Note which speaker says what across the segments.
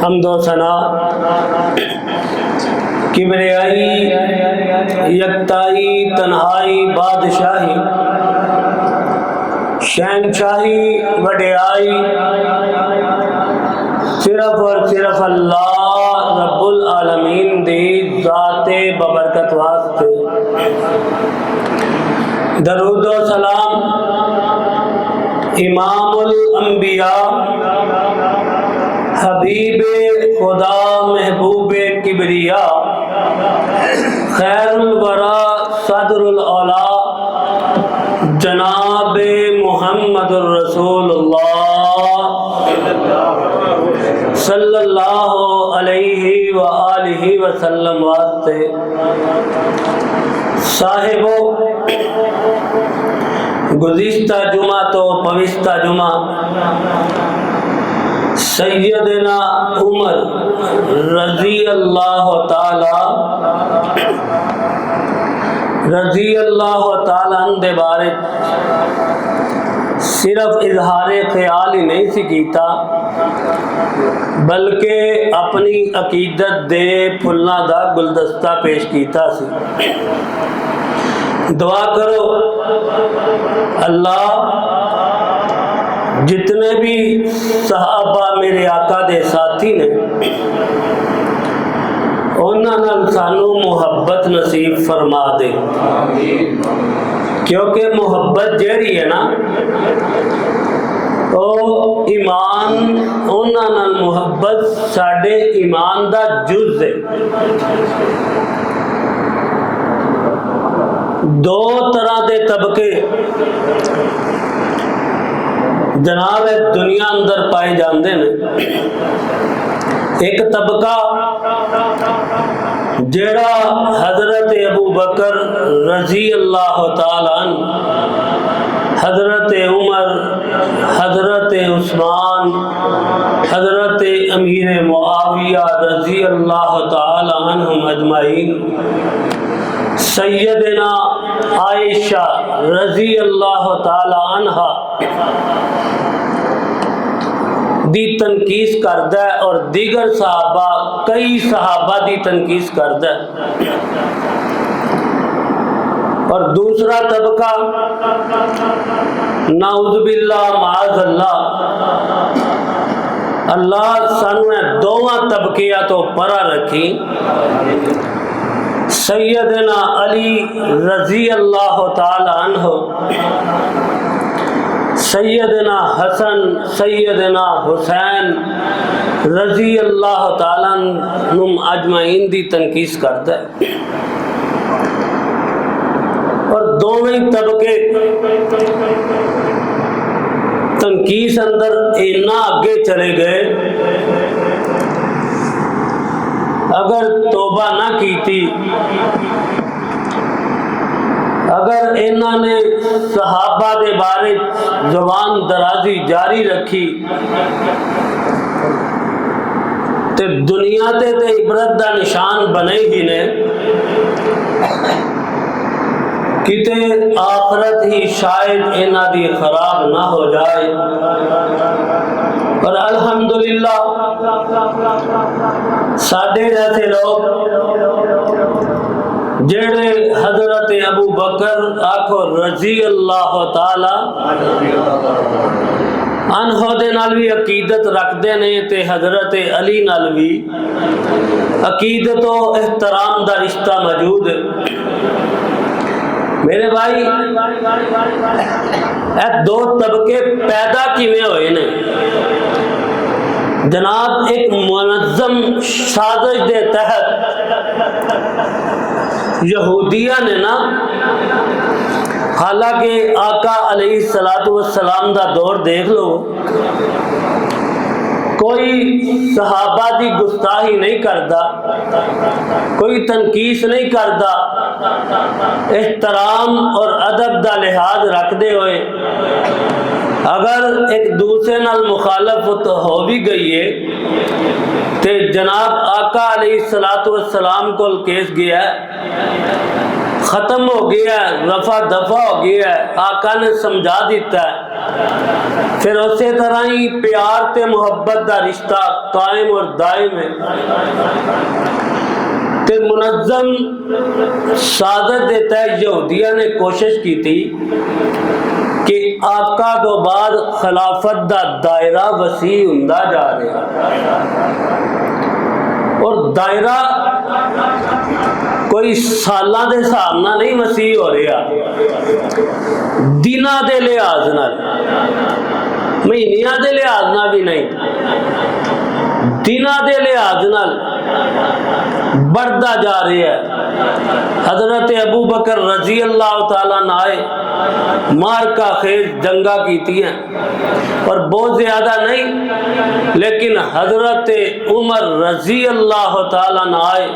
Speaker 1: हम्दो सना किबरियाई यकताई तन्हाई बादशाही शहनशाही वडियाई सिर्फ और सिर्फ अल्लाह रब्बुल आलमीन दी ज़ाते बबरकत वास्ते दरूद व सलाम इमामुल अंबिया हबीब खुदा महबूब किबरिया खैरुल वरा सदरुल औला जनाब मुहम्मदुर रसूलुल्लाह सल्लल्लाहु अलैहि व आलिहि वसल्लम वास्ते साहिबो गुज़िश्ता जुमा तो पविश्ता जुमा सैयदना उमर रज़ी अल्लाह ताला दे बारे सिर्फ इजहारे ख्याल ही नहीं सी कीता बल्कि अपनी अकीदत दे फुल्लां दा गुलदस्ता पेश कीता सी। दुआ करो अल्लाह जितने भी सहाबा मेरे आका दे साथी ने उन्हां नाल सानू मुहब्बत नसीब फरमा दे, क्योंकि मुहब्बत जेड़ी है ना ओ ईमान उन्हां नाल मुहब्बत साडे ईमान दा जुज़ है। दो तरह के तबके जनाब दुनिया अंदर पाए जाते हैं। एक तबका जेड़ा हजरत अबू बकर रजी अल्लाह ताला अन्हु, हजरत उमर, हजरत उस्मान, हजरत अमीर मुआविया रजी अल्लाह ताला अन्हुम अजमाइन, सैयदना आयशा रजी अल्लाह ताला अन्हा दी तनकीस करदा है और दीगर सहाबा कई सहाबा दी तनकीस करदा है। और दूसरा तबका नाउज़ुबिल्लाह माअज़ल्लाह, अल्लाह सानू दोवां तबकिया तो परा रखी। सैयदना अली रजी अल्लाह ताला अन्हु, सैयदना हसन, सैयदना हुसैन रजी अल्लाह ताला अन्हुम अजमाइन दी तनकीस करता है। और दोवें तबके तनकीस अंदर इन्ना आगे चले गए, अगर तौबा ना की, अगर इन्होंने सहाबा के बारे जुबान दराजी जारी रखी तो दुनिया ते इबरत का निशान बने ही ने, किते आखरत ही शायद इन्हां दी खराब ना हो जाए। और अल्हम्दुलिल्लाह साडे जैसे लोग जेड़े हजरत अबू बकर आखो रजी अल्लाह ताला अन्हो दे नाल भी अकीदत रखते ने ते हजरत अली नाल भी अकीदत और एहतराम दा रिश्ता मौजूद है। मेरे भाई दो तबके पैदा किवें होए ने जनाब? एक मुनज़्ज़म साजिश के तहत यहूदिया ने ना, हालांकि आका अलैहिस्सलातु वस्सलाम दा दौर देख लो, कोई सहाबा की गुस्ताही नहीं करता, कोई तनकीस नहीं करता, एहतराम और अदब का लिहाज रखते हुए अगर एक दूसरे नाल मुखालफत हो भी गई है तो जनाब आका अलैहिस्सलातु वस्सलाम को केस गया, खत्म हो गया, रफा दफा हो गया, आका ने समझा दिता है। फिर उसी तरह ही प्यार ते मुहब्बत का रिश्ता कायम और दायम है। ते मुनज़्ज़म सादत देता है, यहूदिया ने कोशिश की थी कि आका तो बाद खिलाफत का दायरा वसी हुंदा जा रहा और दायरा कोई सालां दे हिसाब नाल नहीं मसीह हो रहा, दिनां दे लिहाज नाल, महीनियां दे लिहाज नाल भी नहीं, दिनां दे लिहाज नाल बढ़ता जा रहा है। हजरत अबू बकर रजी अल्लाह तआला अन्हु आए, मारका खेज जंगा की हैं, और बहुत ज़्यादा नहीं, लेकिन हजरत उमर रजी अल्लाह तआला अन्हु आए,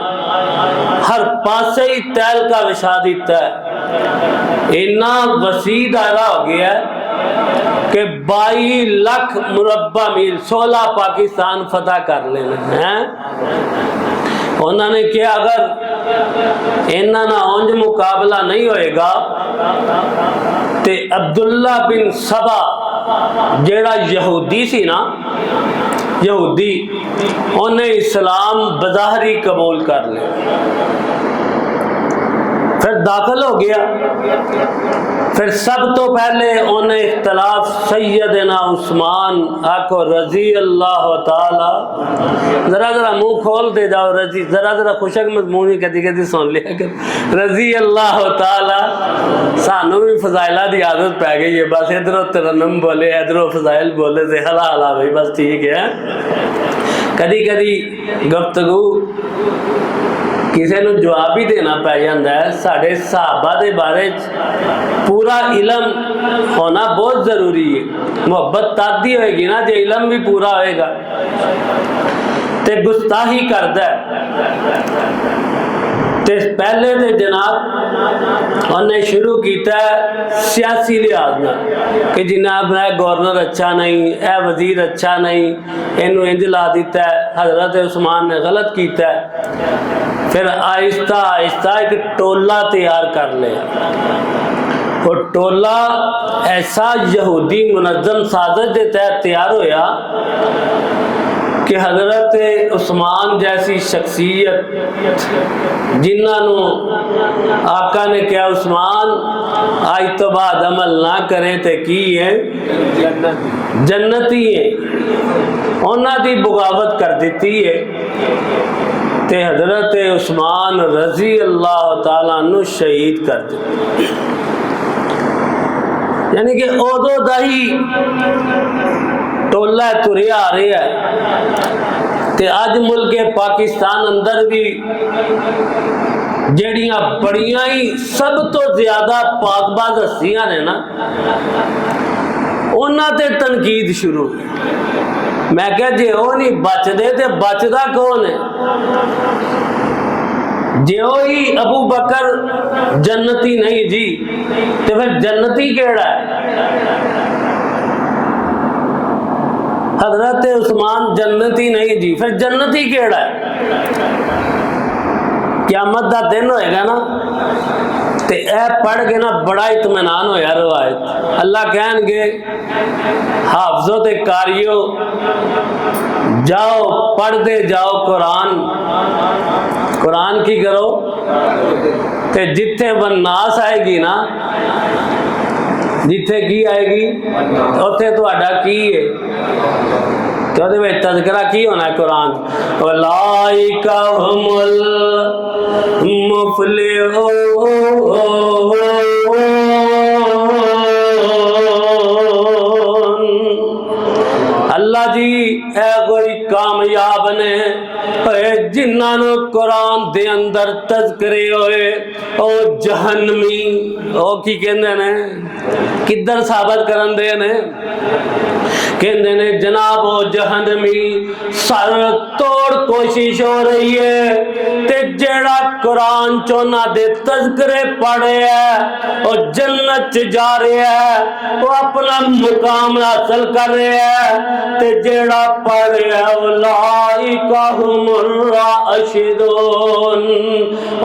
Speaker 1: हर पासे ही तैल का विछा दिता है। इन्ना वसी दायरा हो गया है कि 22 लाख मुरब्बा मील 16 पाकिस्तान फतह कर लेना है। उन्होंने कहा अगर इन्हां नाल उंज मुकाबला नहीं होएगा तो अब्दुल्ला बिन सबा जेड़ा यहूदी सी ना, यहूदी, उन्हें इस्लाम बज़ाहरी कबूल कर लिया, फिर दाखिल हो गया। फिर सब तो पहले उन्हें इख्तलाफ सैयदना उस्मान आको रजी अल्लाह ताला, जरा जरा मुंह खोल दे जाओ, रजी जरा जरा खुशक मजमून ही कदी कदी सुन लिया कर, रजी अल्लाह ताला। सानू भी फजाइला की आदत पै गई है, बस इधरों तरन्नुम बोले इधरों फजाइल बोले से हला हला भाई बस ठीक है। कदी कदी गुफ्तगू किसी को जवाब भी देना पै जाता है। साढ़े सहाबा के बारे पूरा इलम होना बहुत जरूरी है। मुहब्बत तद ही होएगी ना जो इलम भी पूरा होएगा। ते गुस्ताही करता है ते पहले तो जनाब उन्हें शुरू किया सियासी लिहाज में कि जनाब है गवर्नर अच्छा नहीं, ए वजीर अच्छा नहीं, इनू इंज ला दिता है। हजरत उस्मान ने गलत किया। फिर आहिस्ता आहिस्ता एक टोला तैयार कर लिया। वो टोला ऐसा यहूदी मुनज़्ज़म साजिश के तहत तैयार होया कि हजरत उस्मान जैसी शख्सियत जिन्होंने आका ने क्या उस्मान आज तो बाद अमल ना करें तो की है जन्नती है, उन्होंने दी बगावत कर दी है। ते हजरत उस्मान रजी अल्लाह ताला अन्हु शहीद कर दिया। यानी कि उदों दा ही टोला तुरिया आ रहा है। ते अज मुल्क पाकिस्तान अंदर भी जड़ियां बड़िया ही सब तो ज्यादा पाकबाज हस्तियां ने ना, उन्हां ते तनकीद शुरू। मैं क्या जे वो नहीं बचते तो बचदा कौन है? जो ही अबू बकर जन्नती नहीं जी तो फिर जन्नती केड़ा है? हजरत उस्मान जन्नती नहीं जी, फिर जन्नती केड़ा है? क़यामत का दिन होएगा ना ते ए पढ़ के ना बड़ा इत्मीनान होया रवायत। अल्लाह कहणगे हाफजो ते कारियो जाओ पढ़ते जाओ कुरान, कुरान की करो ते जिथे वन्नास आएगी ना, जिथे की आएगी उत्थे तुहाडा की है, तो तज़किरा की होना है कुरान। उलाइका हुमुल मुफलिहून, अल्लाह जी है कोई कामयाब ने जिन्होंने कुरान दे अंदर तज़किरे होए ओ जहन्नमी ओ की कहंदे ने किधर साबित करन दे ने कहंदे ने जनाब ओ जहन्नमी सर तोड़ कोशिश हो रही है ते जेड़ा कुरान चोना दे तज़किरे पढ़े है ओ जन्नत च जा रहा है, वो अपना मुकाम हासिल कर रहा है। ते जेड़ा पढ़ रहा है उलाइका हुमुर राशिदून,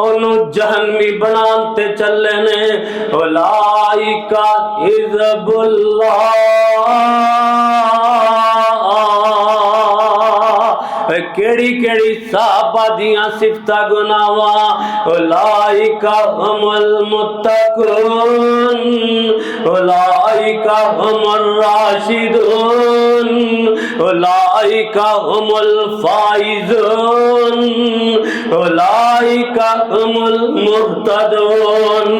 Speaker 1: ओनू जहन्नमी बनाते चले ने। उलाइका हिज़्बुल्लाह, केड़ी केड़ी साहबा दियां सिफता गुनावा। उलाइका हुमुल मुत्तकून, उलाइका हुमुर राशिदून उलाइका हुमुल फाइजून उलाइका हुमुल मुहतदून।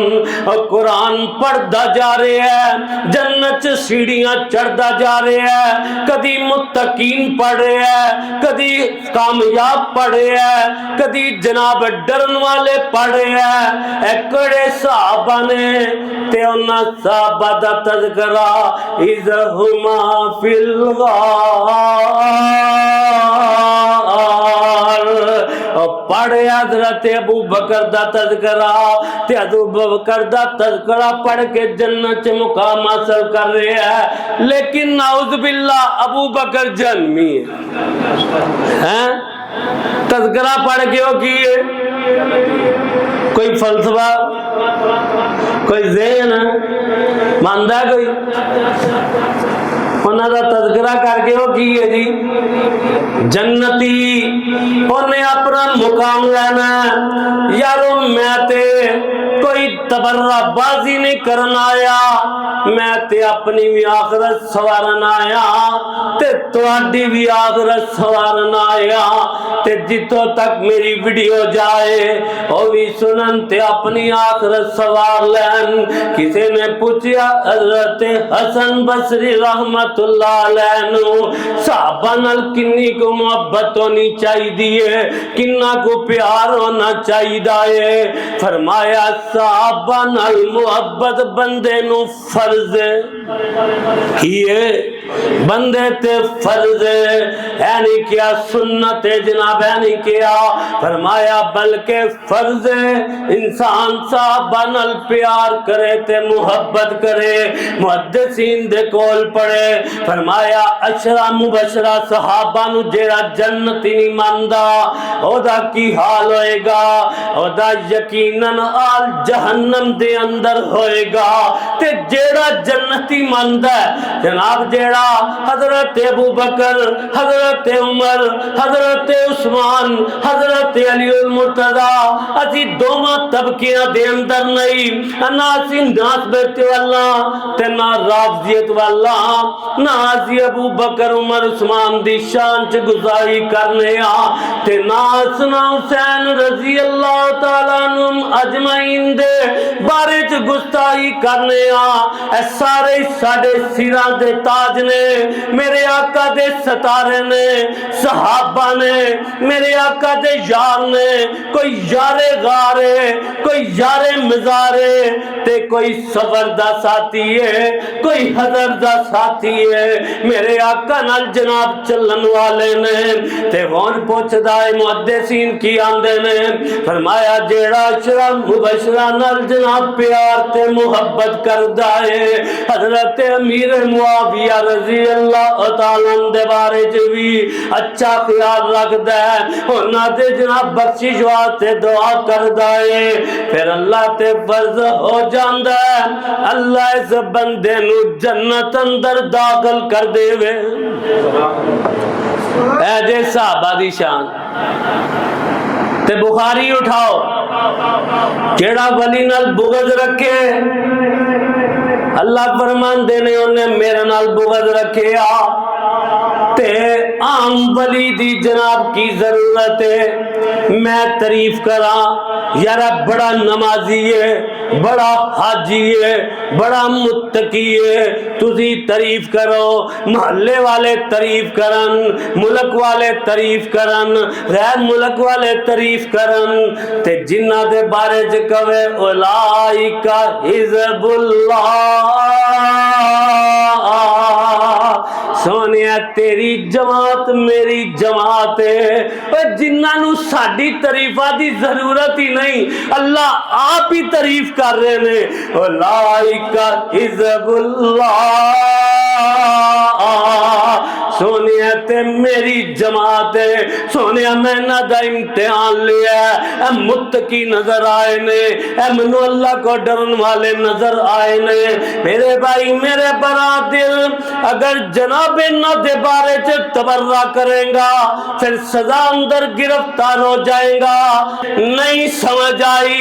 Speaker 1: कुरान पढ़दा जा रहा है, जन्नत च सीढ़ियां चढ़दा जा रहा है। कदी मुत्तकीन पढ़ रहा है, कदी कामयाब पढ़ रहा है, कदी जनाब डरन वाले पढ़ रहा है। एकड़े सहाबा ने ते उन्हां सहाबा दा तज़किरा इज़ हुमा फिल पढ़े हज़रत अबू बकर दा तज़किरा ते अबू बकर दा तज़किरा पढ़ के जन्नत च मुकाम हासिल कर रहे हैं। लेकिन नाउज़ बिल्लाह अबू बकर जन्मी है, तज़किरा पढ़ के वो की है? कोई फलसफा, कोई ज़हन मानदा कोई? उन्होंने तज़किरा करके वो की है जी जन्नती, उन्हें अपना मुकाम लेना। यारो मैं ते कोई तबर्राबाजी नहीं करना आया, मैं ते अपनी भी आखिरत सवारन आया ते तुहाडी भी आखिरत सवारन आया। ते जितों तक मेरी वीडियो जाए वो भी सुनन ते अपनी आखिरत सवार लैन। किसी ने पूछा हज़रत हसन बसरी रहमतुल्लाह अलैह नू सहाबा नाल किन्नी को मोहब्बत होनी चाहिए, किन्ना को प्यार होना चाहिए। फरमाया सहाबा नाल मोहब्बत बंदे नू फर्ज है, बंदे ते फर्ज है नहीं क्या सुन्नत जनाब है नहीं क्या। फरमाया बल्कि फर्ज इंसान सहाबा नाल प्यार करे ते मोहब्बत करे। मुहद्दिसीन दे कोल पढ़े, फरमाया अशरा मुबशरा सहाबा नू जेड़ा जन्नती नहीं मानदा ओदा की हाल होएगा? ओदा यकीनन आल जहन्नम दे अंदर होएगा। ते जेड़ा जन्नती मानदा जनाब जेड़ा हजरत अबू बकर, हजरत उमर, हजरत उस्मान, हजरत अलीउल मुर्तजा असी दोवां तबकियां दे अंदर नहीं, ना असी नासबत वाला ते ना राफजियत वाला, ना असी अबू बकर उमर उस्मान दी शान च गुजारी करने आ ते ना हसन हुसैन रजी अल्लाह तआला अन्हुम अजमईन दे बारे च गुस्ताखी करने आ। ए सारे साडे सिरां दे ताज ने, मेरे आका दे सतारे ने, सहाबा ने, मेरे आका दे यार ने। कोई यारे गारे, कोई यारे मजारे ते कोई सबर दा साथी है, कोई हदर दा साथी है। मेरे आका नाल जनाब चलन वाले ने। ते हुण पुछदा है मुहद्दिसीन की आंदे ने? फरमाया जेड़ा अशरा मुबशरा नाल जनाब प्यार ते मोहब्बत करदा है, हजरत अमीर मुआविया रजी अल्लाह तआला दे बारे च भी अच्छा ख्याल रखदा है, उन्हां दे जनाब बख्शिश वास्ते दुआ करदा है। फिर अल्लाह ते फर्ज हो जांदा है अल्लाह इस बंदे नू जन्नत अंदर दाखिल कर देवे। ऐ जे सहाबा दी शान। ते बुखारी उठाओ, जेड़ा वली नाल बुग़्ज़ रखे अल्लाह फरमांदे ने उन्हें मेरे नाल बुग़्ज़ रखे आ। ते आम वली दी जनाब की जरूरत है मैं तारीफ करा? यारा बड़ा नमाजी है, बड़ा हाजी है, बड़ा मुत्तकी है, तुसी तारीफ करो। मोहल्ले वाले तारीफ करन, मुल्क वाले तारीफ करन, गैर मुल्क वाले तारीफ करन। ते जिन्ना दे बारे च कवे उलाइका हिज़्बुल्लाह, सोनिया तेरी जमात मेरी जमात है। जिन्ना नू साडी तारीफा दी जरूरत ही नहीं, अल्लाह आप ही तारीफ कर रहे ने। उलाइका हिज़्बुल्लाह, सोने ते मेरी जमात है, सोने मैं ना दा इम्तिहान लिया। मुत्तकी नजर आए ने, मैनू अल्लाह को डरन वाले नजर आए ने। मेरे भाई मेरे बरादर, अगर जनाब इन्हां दे बारे च तबर्रा करेगा फिर सजा अंदर गिरफ्तार हो जाएगा। नहीं समझ आई,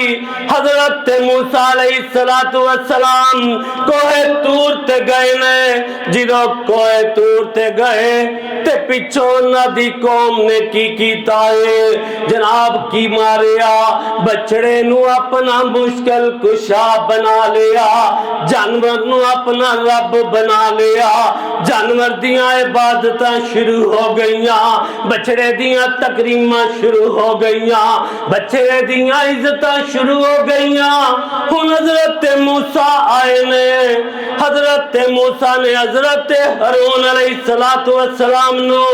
Speaker 1: हजरत मूसा अलैहिस्सलातु वस्सलाम कोहे तूर ते गए ने। जिदों कोहे तूर ते गए ते पिछों उन्हां दी कौम ने की कीता है जनाब, की मारिया बछड़े नू अपना मुश्किल कुशा बना लिया, जानवर नू अपना रब बना लिया। जानवर दियां इबादतां शुरू हो गईयां, बछड़े दियां तकरीमां शुरू हो गईयां, बछड़े दियां इज्जतां शुरू हो गईयां। हुण हजरत मूसा आए ने, हजरत मूसा ने हजरत हारून अलैहिस्सलातु वस्सलाम नू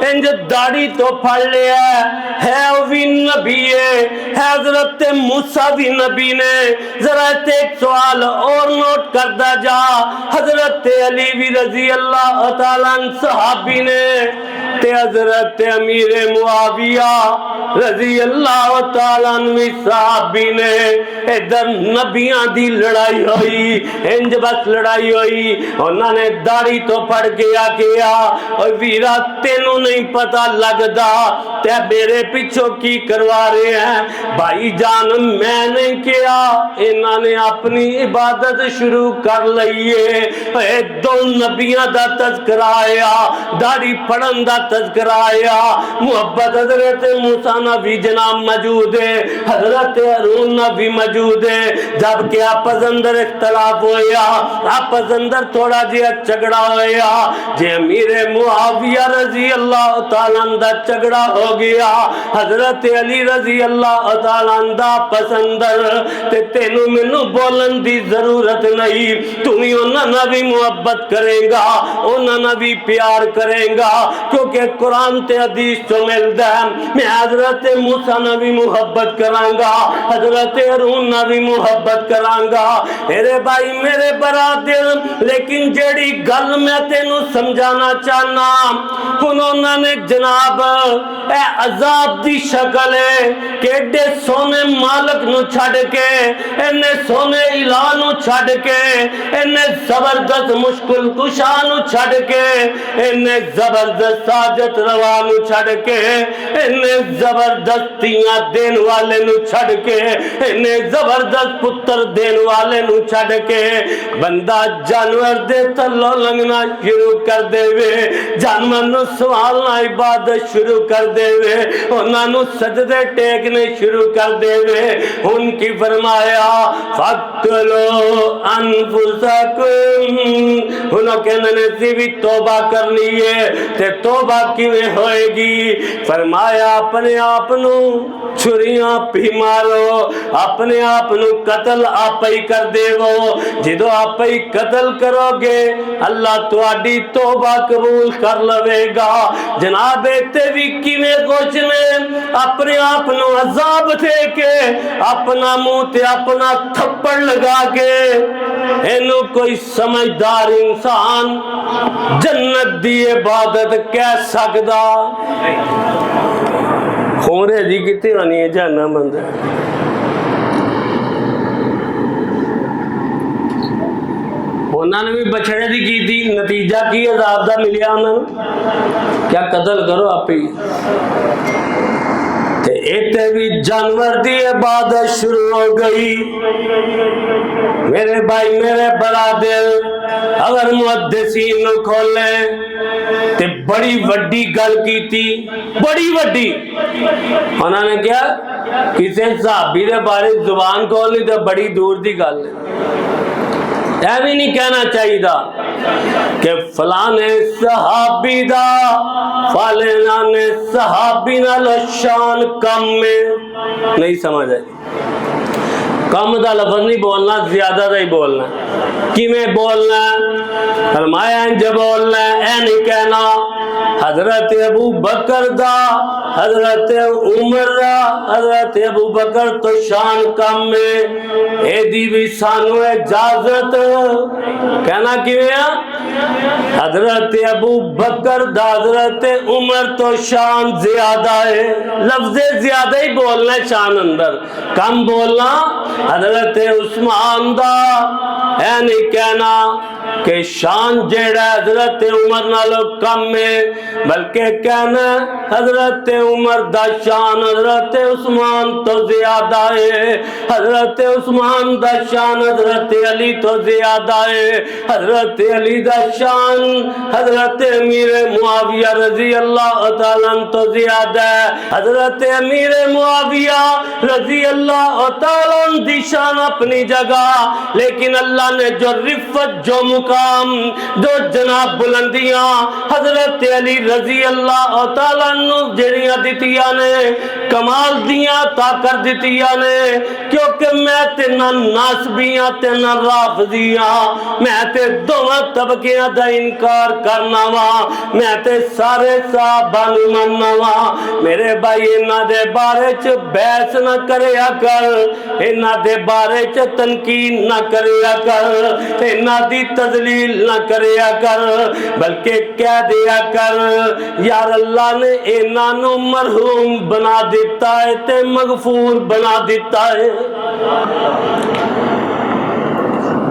Speaker 1: इंज दाढ़ी तो फड़ लिया है। वो भी नबी है, हजरत मूसा भी नबी ने। जरा एक सवाल और नोट करदा जा, हजरत अली भी रजी अल्लाह तआला अन्हु सहाबी ने ते हजरत अमीर मुआविया रजी अल्लाह तआला अन्हु सहाबी ने। इधर नबियां दी लड़ाई हुई, इंज बस लड़ाई हुई। उन्होंने दाढ़ी तो फड़ के आखिया, और वीरा तेनू नहीं पता लगदा ते मेरे पिछों की करवा रहे हैं। भाई जान मैं नहीं किया, इन्होंने अपनी इबादत शुरू कर ली है। दो नबियां दा तज़किरा आया, दाढ़ी फड़न दा तज़किरा आया। मुहब्बत हजरत मूसा नबी जनाब मौजूद है, हजरत हारून नबी मौजूद है। जबकि आपस अंदर इख्तलाफ होया, आपस अंदर थोड़ा जिहा झगड़ा होया। जे अमीर मुआविया रजी अल्लाह तआला दा झगड़ा हो गया, हजरत अली रजी अल्लाह तआला दा पसंदर ते तेनू मैनू बोलन दी जरूरत नहीं। तू भी उन्हां नाल भी मुहब्बत करेगा, उन्हां नाल भी प्यार करेगा, क्योंकि कुरान ते हदीस तो मिलदा है। मैं हजरत मूसा नाल भी मुहब्बत करांगा, हजरत हारून नाल भी मुहब्बत करांगा। मेरे भाई मेरे बरादर, लेकिन जेड़ी गल मैं तेनू समझाना चाहना, उन्होंने जनाब ए अजाब दी शक्ल है कि एडे सोने मालक नू छड़ के, इन्ने सोने इलाह नू छड़ के, इन्ने जबरदस्त मुश्किल कुशा नू छड़ के, इन्ने जबरदस्त साजत रवा नू छड़ के, इन्ने जबरदस्तियां देन वाले नू छड़ के, इन्ने जबरदस्त पुत्र देन वाले नू छड़ के बंदा जानवर दे तलो लंघना शुरू कर देवे, जानवर नू सवालना इबादत शुरू कर देवे, उन्हां नू सजदे टेकने शुरू कर देवे। उनकी फरमाया फक्लो अनफुसकुम, उन्होंने कहने सी भी तौबा करनी है, ते तौबा किवें होएगी? फरमाया अपने आप नू छुरियां पी मारो, अपने आप नू कतल आप ही कर देवो। जिदों आप ही कतल करोगे अल्लाह तुहाडी तौबा कबूल कर लवेगा। जनाब इत्थे भी किवें कुछ ने अपने आप नू अजाब दे के, अपना मुंह ते अपना थप्पड़ लगा के, इनू कोई समझदार इंसान जन्नत दी इबादत कह सकदा? होरे जी कितने होनी है जहन्नम अंदर। उन्होंने भी बछड़े की थी, नतीजा की अजाब दा मिलिया उन्होंने, क्या कतल करो आप ही। इतने भी जानवर की इबादत शुरू हो गई। मेरे भाई मेरे बरादर, अगर मुहद्दिसीन खोले ते बड़ी वड्डी गल की थी, बड़ी वड्डी। उन्होंने क्या किसी सहाबी के बारे जुबान खोली तो बड़ी दूर की गल है। भी नहीं कहना चाहिए कि फलाने सहाबी दा फलाने सहाबी नाल शान कम में, नहीं समझ आई। कम का लफ्ज नहीं बोलना, ज्यादा का ही बोलना। किवें बोलना? फरमाया इंज बोलना, ऐ नहीं कहना हजरत अबू बकर दा, हजरत उमर दा, हजरत अबू बकर तो शान कम में, एदी भी सानू इजाजत। कहना किवें? हजरत अबू बकर दा हजरत उमर तो शान ज्यादा है। लफ्ज़े ज्यादा ही बोलना शान अंदर, कम बोलना। हजरत उस्मान दा है नहीं कहना कि शान जेड़ा हजरत उमर नालों कम है, बल्कि कहना हजरत उमर दा शान हजरत उस्मान तो ज्यादा है। हजरत उस्मान दा शान हजरत अली तो ज्यादा है। हजरत अली दा शान हजरत अमीर मुआविया रजी अल्लाह तआला अन्हु तो ज्यादा है। हजरत अमीर मुआविया रजी अल्लाह तआला अन्हु दी शान अपनी जगह, लेकिन अल्लाह ने जो रिफत, जो मुकाम, जो जनाब बुलंदियां हजरत अली रजी अल्लाह तआला अन्हु जेड़ियां दितियां ने, कमाल दियां ताकर दितियां ने, क्योंकि मैं ते ना नासबियां ते ना राफजियां, मैं ते दोवां तबकियां दा इनकार करना वा, मैं ते सारे साहबा नूं मनना वा। मेरे भाई इन्हां दे बारे च बहस ना करया कर, इन्हां दे बारे च तनकीद ना करया कर, इन्हां दी तजलील ना करया कर, बल्कि कह दिया कर यार अल्लाह ने इन्हां नूं मरहूम बना दिता है ते मगफूर बना दिता है।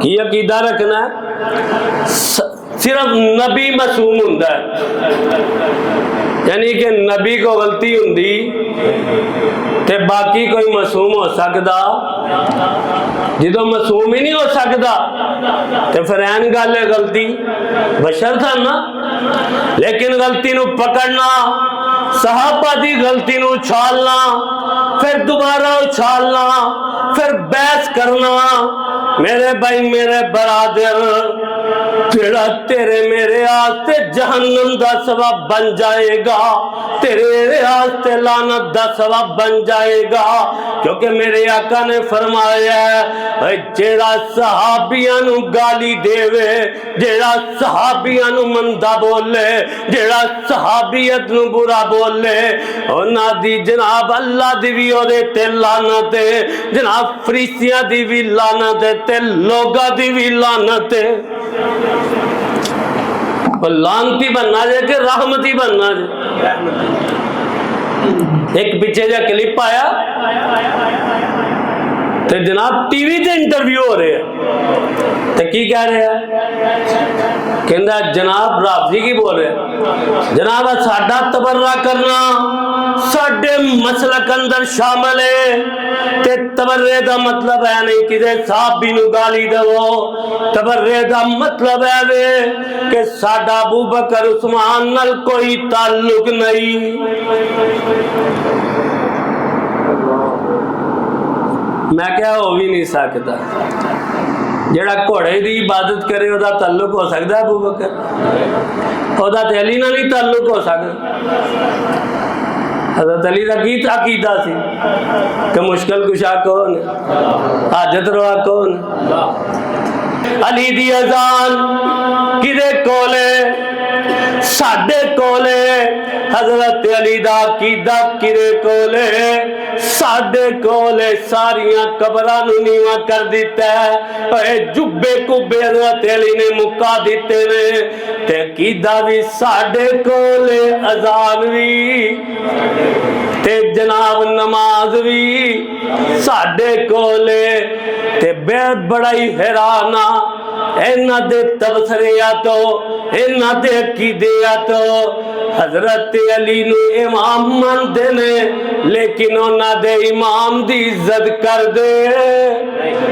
Speaker 1: की अकीदा रखना है? सिर्फ नबी मासूम हुंदा है, यानी कि नबी को गलती हुंदी ते बाकी कोई मासूम हो सकता? जो मासूम ही नहीं हो सकता तो फिर ऐन गल है गलती बशर था ना। लेकिन गलती नूं पकड़ना, सहाबा दी गलती नूं उछालना, फिर दोबारा उछालना, फिर बहस करना, मेरे भाई मेरे बरादर, जेड़ा तेरे मेरे आस्ते जहन्नम दा सबब बन जाएगा, तेरे आस्ते लानत दा सबब बन जाएगा। क्योंकि मेरे आका ने फरमाया है जेड़ा सहाबियां नूं गाली देवे, जेड़ा सहाबियां नूं मंदा बोले, जेड़ा सहाबियत नूं बुरा बोले, उन्हां दी जनाब अल्लाह दी भी ओदे ते लानत है, जनाब फरिश्तियां दी भी लानत है ते लोगां दी भी लानत है। लानती बनना जे कि रहमती बनना जे? एक पीछे जा क्लिप आया तो जनाब टीवी ते इंटरव्यू हो रहे हैं तो की कह रहे हैं, कहंदा जनाब राफजी की बोल रहे, जनाब साडा तबर्रा करना साडे मसलक अंदर शामिल है ते तबर्रे दा मतलब है नहीं किसे साहबी नूं गाली देवो, तबर्रे दा मतलब है वे कि साडा अबू बकर उस्मान नाल कोई ताल्लुक नहीं। मैं क्या हो भी नहीं सकता, जेड़ा घोड़े की इबादत करे ओदा ताल्लुक हो सकता है अबू बकर? ओदा ते अली नाल ही ताल्लुक हो सकता। हज़रत अली दा की अकीदा सी कि मुश्किल कुशा कौन, हाजत रवा कौन? अली दी अजान किदे कोले? साडे कोले। हजरत अली दा अकीदा किदे कोले? साडे कोले। सारियां कबरां नूं नीवा कर दिता है, जुब्बे कुब्बे हजरत अली ने मुका दिते ने, ते अकीदा भी साडे कोले, अजान भी ते जनाब नमाज भी साडे कोले। ते बेहद बड़ा ही हैराना इन्हां दे तबसरिया तो, इन्हां दे अकीदिया तो हजरत अली नूं इमाम मनदे ने, लेकिन उन्हां दे इमाम दी इज्जत कर दे।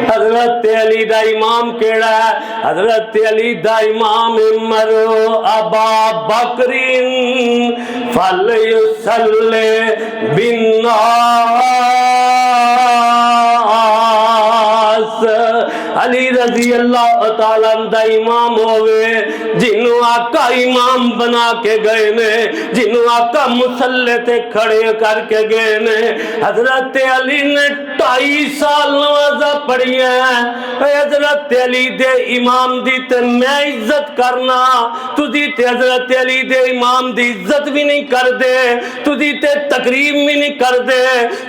Speaker 1: हजरत अली दा इमाम केड़ा है? हजरत अली दा इमाम मरो अबा बकरिन फल युसल्ले बिन्नास। अली रजी अल्लाह तआला दा इमाम होवे, जिन्हों आका इमाम बना के गए ने, जिन्हों आका मुसल्ले ते खड़े करके गए ने। हजरत अली ने 2.5 साल नमाज़ा पढ़ी है। हजरत अली दे इमाम दी ते मैं इज्जत करना, तुझी ते हजरत अली दे इमाम दी इज्जत भी नहीं कर दे, तुझी ते तकरीम भी नहीं कर दे,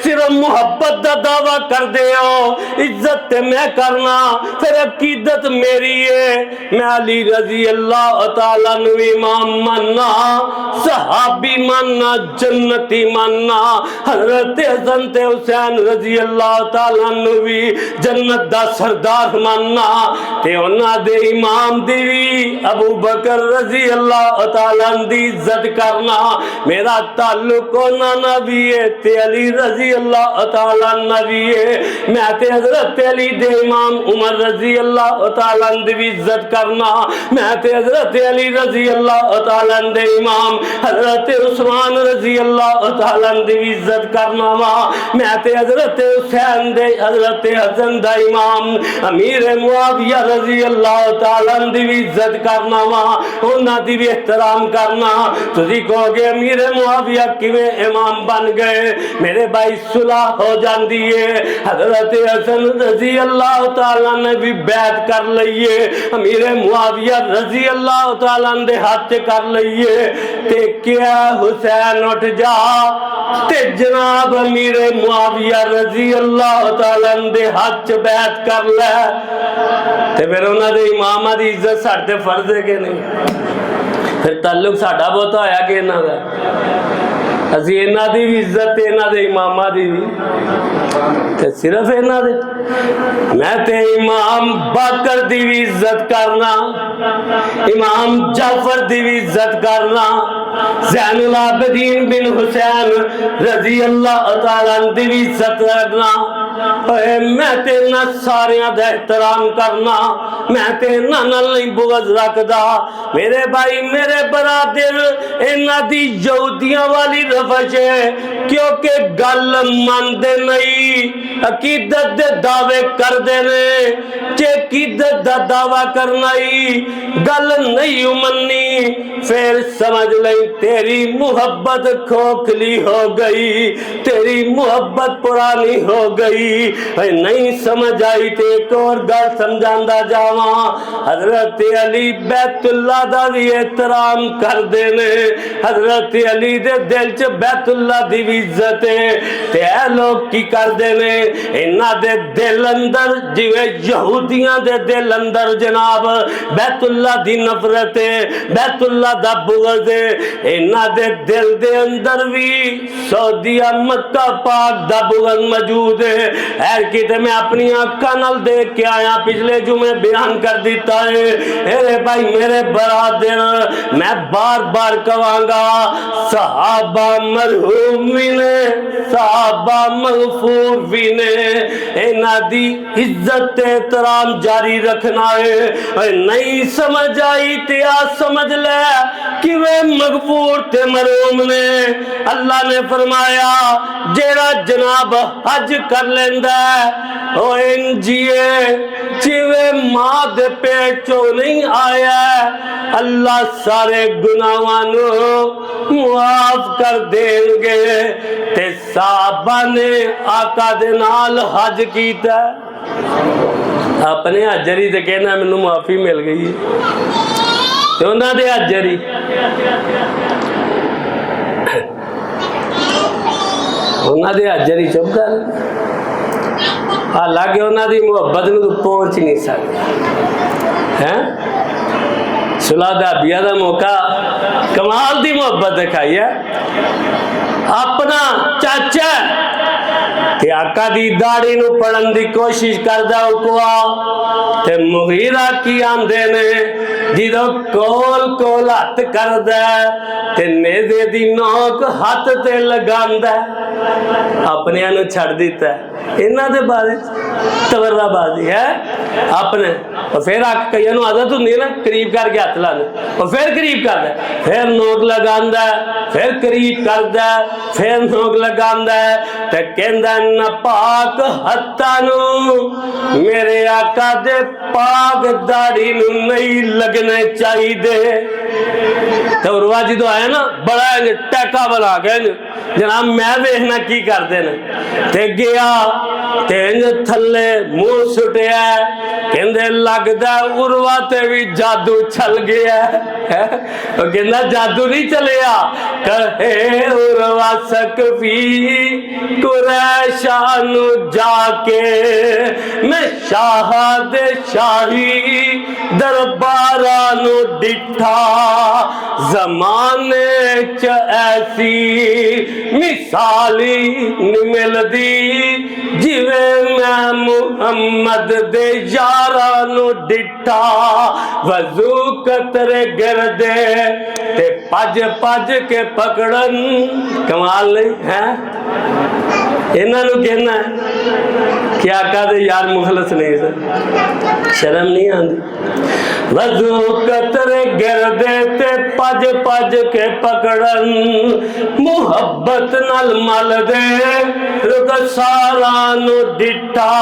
Speaker 1: सिर्फ मुहब्बत दा दावा कर दे हो। इज्जत ते मैं करना, फिर अकीदत मेरी है, मैं अली रजी अल्लाह तआला नु इमाम मानना, सहाबी मानना, जन्नती मानना, हजरत हसन ते हुसैन रजी अल्लाह तआला नु भी जन्नत दा सरदार मानना, ते उन्हां दे इमाम दी भी अबू बकर रजी अल्लाह तआला दी इज्जत करना। मेरा ताल्लुक उन्हां नाल भी है ते अली रजी अल्लाह तआला नाल भी है। मैं ते हजरत अली दे इमाम उमर रजी अल्लाह तआला दी भी इज्जत करना। मैं ते हजरत अली रजी अल्लाह तआला दे इमाम हजरत उस्मान रजी अल्लाह तआला दी भी इज्जत करना वा। मैं ते हजरत हुसैन दे हजरत हसन दा इमाम अमीर मुआविया रजी अल्लाह तआला दी भी इज्जत करना वा, उन्हां दी भी एहतराम करना। तुसी कहोगे अमीर मुआविया किवें इमाम बन गए? मेरे भाई सुलह हो जाती है, हजरत हसन रजी अल्लाह तआला ने भी बैत कर लईए, अमीर मुआविया रजी अल्लाह तआला दे हाथ कर लईए, ते क्या हुसैन उठ जा ते जनाब अमीर मुआविया रजी अल्लाह तआला दे हाथ बैत कर ले, ते फिर उन्हां दे इमामां दी इज्जत साडे फर्ज है कि नहीं? फिर ताल्लुक साडा बहुत होया कि इन्हां दा? असी इन्हां दी भी इज्जत इन्हां दे इमामां दी भी ते सिर्फ इन्हां दे। मैं ते इमाम बाकर दी भी इज्जत करना, इमाम जाफर दी भी इज्जत करना, ज़ैनुल आबिदीन बिन हुसैन रजी अल्लाह तआला दी भी इज्जत करना। मैं ते इन्हां सारियां दा एहतराम करना, मैं ते इन्हां नाल नहीं बुग़्ज़ रखदा। मेरे भाई मेरे बरादर, इन्हां दी यहूदियां वाली रवश है, क्योंकि गल मनदे नहीं, अकीदत दे दावे करदे ने, जे अकीदत दा दावा करना ही गल नहीं मननी, फिर समझ ले तेरी मुहब्बत खोखली हो गई, तेरी मुहब्बत पुरानी हो गई। नहीं समझ आई तो एक और गल समझांदा जावा, हजरत अली बैतुल्ला दा भी एहतराम करदे ने, हजरत अली दे दिल च बैतुल्ला दी भी इज्जत है। ते ऐ लोग की करदे ने, इन्हां दे दिल अंदर जिवें यहूदियां दे दिल अंदर जनाब बैतुल्ला दी नफरत है, बैतुल्ला दा बुग़्ज़ है, इन्हां दे दिल दे अंदर भी सऊदीया मक्का पाक दा बुग़्ज़ मौजूद है। ऐर किते मैं अपनी आंखां नाल देख के आया, पिछले जुमे बयान कर दिता है। मेरे भाई मेरे बरादर, मैं बार बार कहांगा, सहाबा मरहूम भी ने, सहाबा मगफूर भी ने, इन्हां दी इज्जत एहतराम जारी रखना है। नहीं समझ आई ते आ समझ ले कि वे मगफूर ते मरहूम ने। अल्लाह ने फरमाया जेड़ा जनाब हज कर लेंदा ओ इंजिए जिवे मां दे पेट चो नहीं आया, अल्लाह सारे गुनाहां नू मुआफ कर देंगे। ते साहबा ने आका दे नाल हज कीता, अपने हाजरी ते कहना मैनू माफी मिल गई है, ते उन्हां दे हाजरी उन्हां दे हाजरी चुप कर, हालांकि उन्हां दी मुहब्बत नूं तू पहुंच नहीं सकदा है। सुलह हुदैबिया दा मौका कमाल दी मुहब्बत दिखाई है। अपना चाचा ते आका दी दाढ़ी नूं पढ़न दी कोशिश करदा उकवा, ते मुगीरा की आंदे ने जिदों कोल कोल हथ करदा ते नेज़े दी नोक हथ ते लगांदा, अपने नूं छड़ दिता। इन्हां दे बारे तवर्राबाजी है अपने। और फिर कई आदत होंगी ना करीब करके हथ लाने, और फिर करीब करदा, फिर नोक लगांदा, फिर करीब करदा, फिर नोक लगांदा, ते कहंदा नापाक हत्थां नूं मेरे आका दे पाक दाढ़ी नूं नहीं लगने चाहिए। तो उर्वा जो आया ना बड़ा टैका बना के जनाब मैं देखना की करते हैं, ते गया ते थले मुंह सुटिया, कहंदे लगदा उर्वा ते भी जादू चल गया। वो कहना जादू नहीं चलिया, कहे उर्वा सकफी कुरैशा नु जाके मैं शाह दे शाही दरबारा नु डिठा, जमाने च ऐसी मिसाली नहीं मिलदी जिवे मैं मुहम्मद दे यारा नु डिठा, वजू कतरे गिरदे ते पज पज के पकड़न। कमाल नहीं है, इन्हां नू कहना कि आका दे यार मुखलस नहीं सर, शर्म नहीं आती। वजू कतरे गिरदे ते पज पज के पकड़न, मुहब्बत नल मल दे रुक सारा नु डिठा,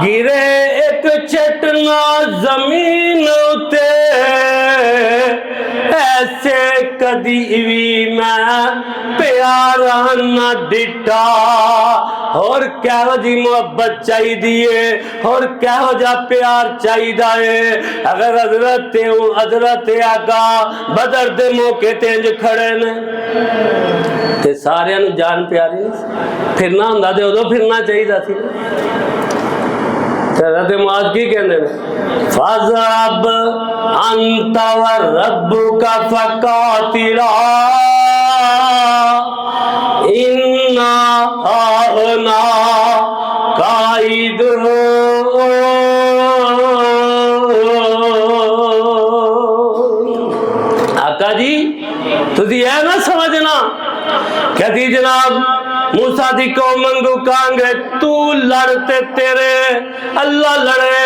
Speaker 1: गिरे एक चटना जमीन उते ऐसे कदी भी मैं प्यारा न डिठा। और कहो जी मोहब्बत चाहिए और कहो जा प्यार चाहिए। अगर हजरत आका बदर दे मौके ते इंज खड़े ने ते सारियां नू जान प्यारी फिरना हुंदा ते उदों फिरना चाहिए सी। हज़रत मुआज़ की कहंदे ने, फज़हब अंता व रब्बुका फ़क़ातिला इन्ना हाहुना काइदून। आका जी तुसी ऐ ना समझना कहती जनाब मूसा दी कौम मंगू कांगे तू लड़ते तेरे अल्लाह लड़े,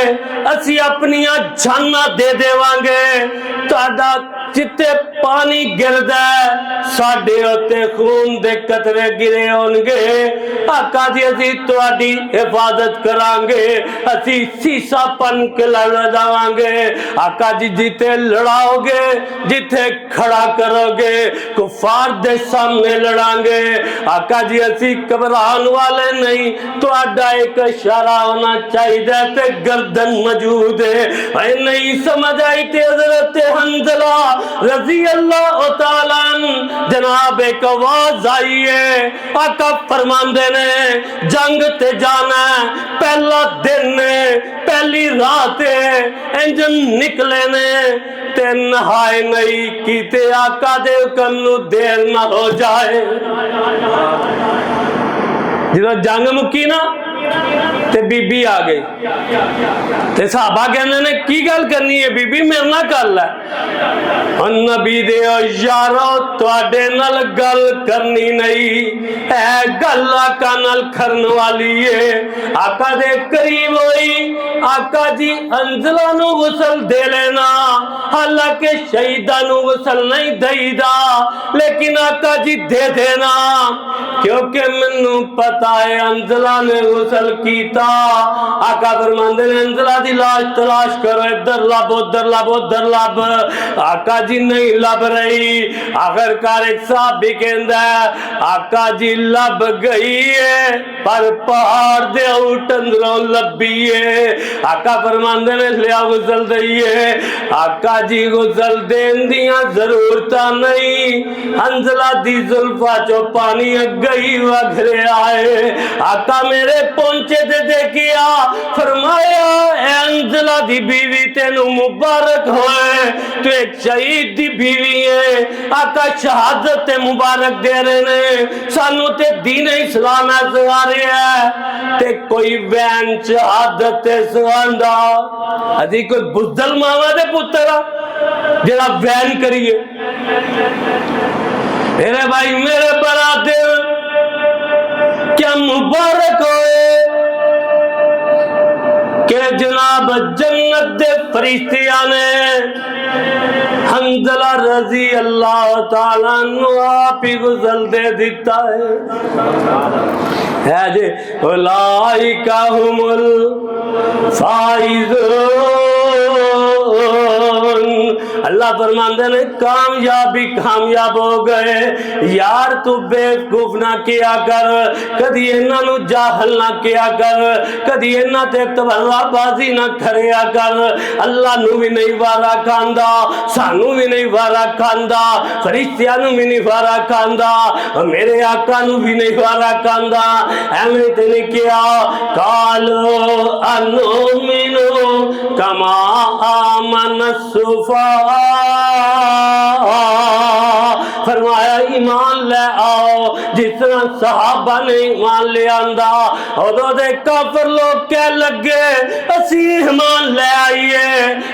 Speaker 1: असी अपनिया जाना दे देवांगे। तुहाडा जिते पानी गिरदा साडे उत्ते खून दे कतरे गिरे होणगे। आका जी असी तुहाडी हिफाजत करांगे, असी सीसा पन के लड़ जावांगे। आका जी जिते लड़ाओगे, जिथे खड़ा करोगे, कुफार दे सामने लड़ांगे। आका जी असी घबराने वाले नहीं, तुहाडा एक इशारा होना चाहिए ते गर्दन मौजूद है। नहीं समझ आई ते हज़रत हंज़ला रज़ी अल्लाह तआला जनाब एक आवाज आई है। आका फरमांदे ने जंग ते जाना पहला दिन पहली रात इंजन निकले ने ते नहाए नहीं कीते। आका दे हुक्म नू देर ना हो जाए। जो जंग मुक्की ना ते बीबी आ गई ते साहबा कहने ने की गल करनी है बीबी मेरे नाल कर लै। नबी दे यारो तुहाडे नाल गल करनी नहीं है, गल आका नाल करन वाली है। आका दे करीब होई, आका जी हंज़ला नू गुसल दे लेना, हालांकि शहीदा नू गुसल नहीं देईदा, लेकिन आका जी दे देना क्योंकि मैनू पता है हंज़ला ने गुसल कीता। आका फरमांदे ने हंज़ला दी लाश तलाश करो, इधर लब उधर लब उधर लब। आका जी नहीं लब रही। आखिरकार एक साहबी कहंदा आका जी लब गई है पर पहाड़ दे उठ अंदरों लभी है। आका फरमांदे ने लिया गुसल दईए। आका जी गुसल देन दियां जरूरतां नहीं, हंज़ला दी जुल्फा चो पानी गई वगरे आए। आका मेरे पहुंचे ते देखिया, फरमाया हंज़ला दी बीवी तेनू मुबारक होए, तू एक शहीद दी बीवी है। आका शहादत ते मुबारक दे रहे ने सानू ते दीन इस्लाम है सिखा रहे है ते कोई वैन शहादत ते सिखांदा। अजी कोई बुज़दल मावा दे पुत्तर जेड़ा वैन करिए। मेरे भाई मेरे बरादर क्या मुबारक होए के जनाब जन्नत दे फरिश्तियां ने हंज़ला रज़ी अल्लाह ताला नु आप ही गुसल दे दिता है जे उलाइका हुमुल फाइज़ून। अल्लाह अल्लाह फरमाते ने कामयाबी कामयाब हो गए। यार तू बेवकूफ ना किया कर, कदी इन्हों जाहल ना किया कर, कदी इन्हों ते तबर्राबाजी ना करिया कर। अल्लाह नू भी नहीं वारा खांदा, सानू भी नहीं वारा खांदा, फरिश्तियां नू भी नहीं वारा खांदा, मेरे आका नू भी नहीं वारा खांदा। एवें ते नहीं किया कालो अनुमिनु कमा आमन सुफा, फरमाया ईमान ले आओ जिस तरह सहाबा ने ईमान ले आंदा। उदों दे काफिर लोग कह लगे असी ईमान ले आइए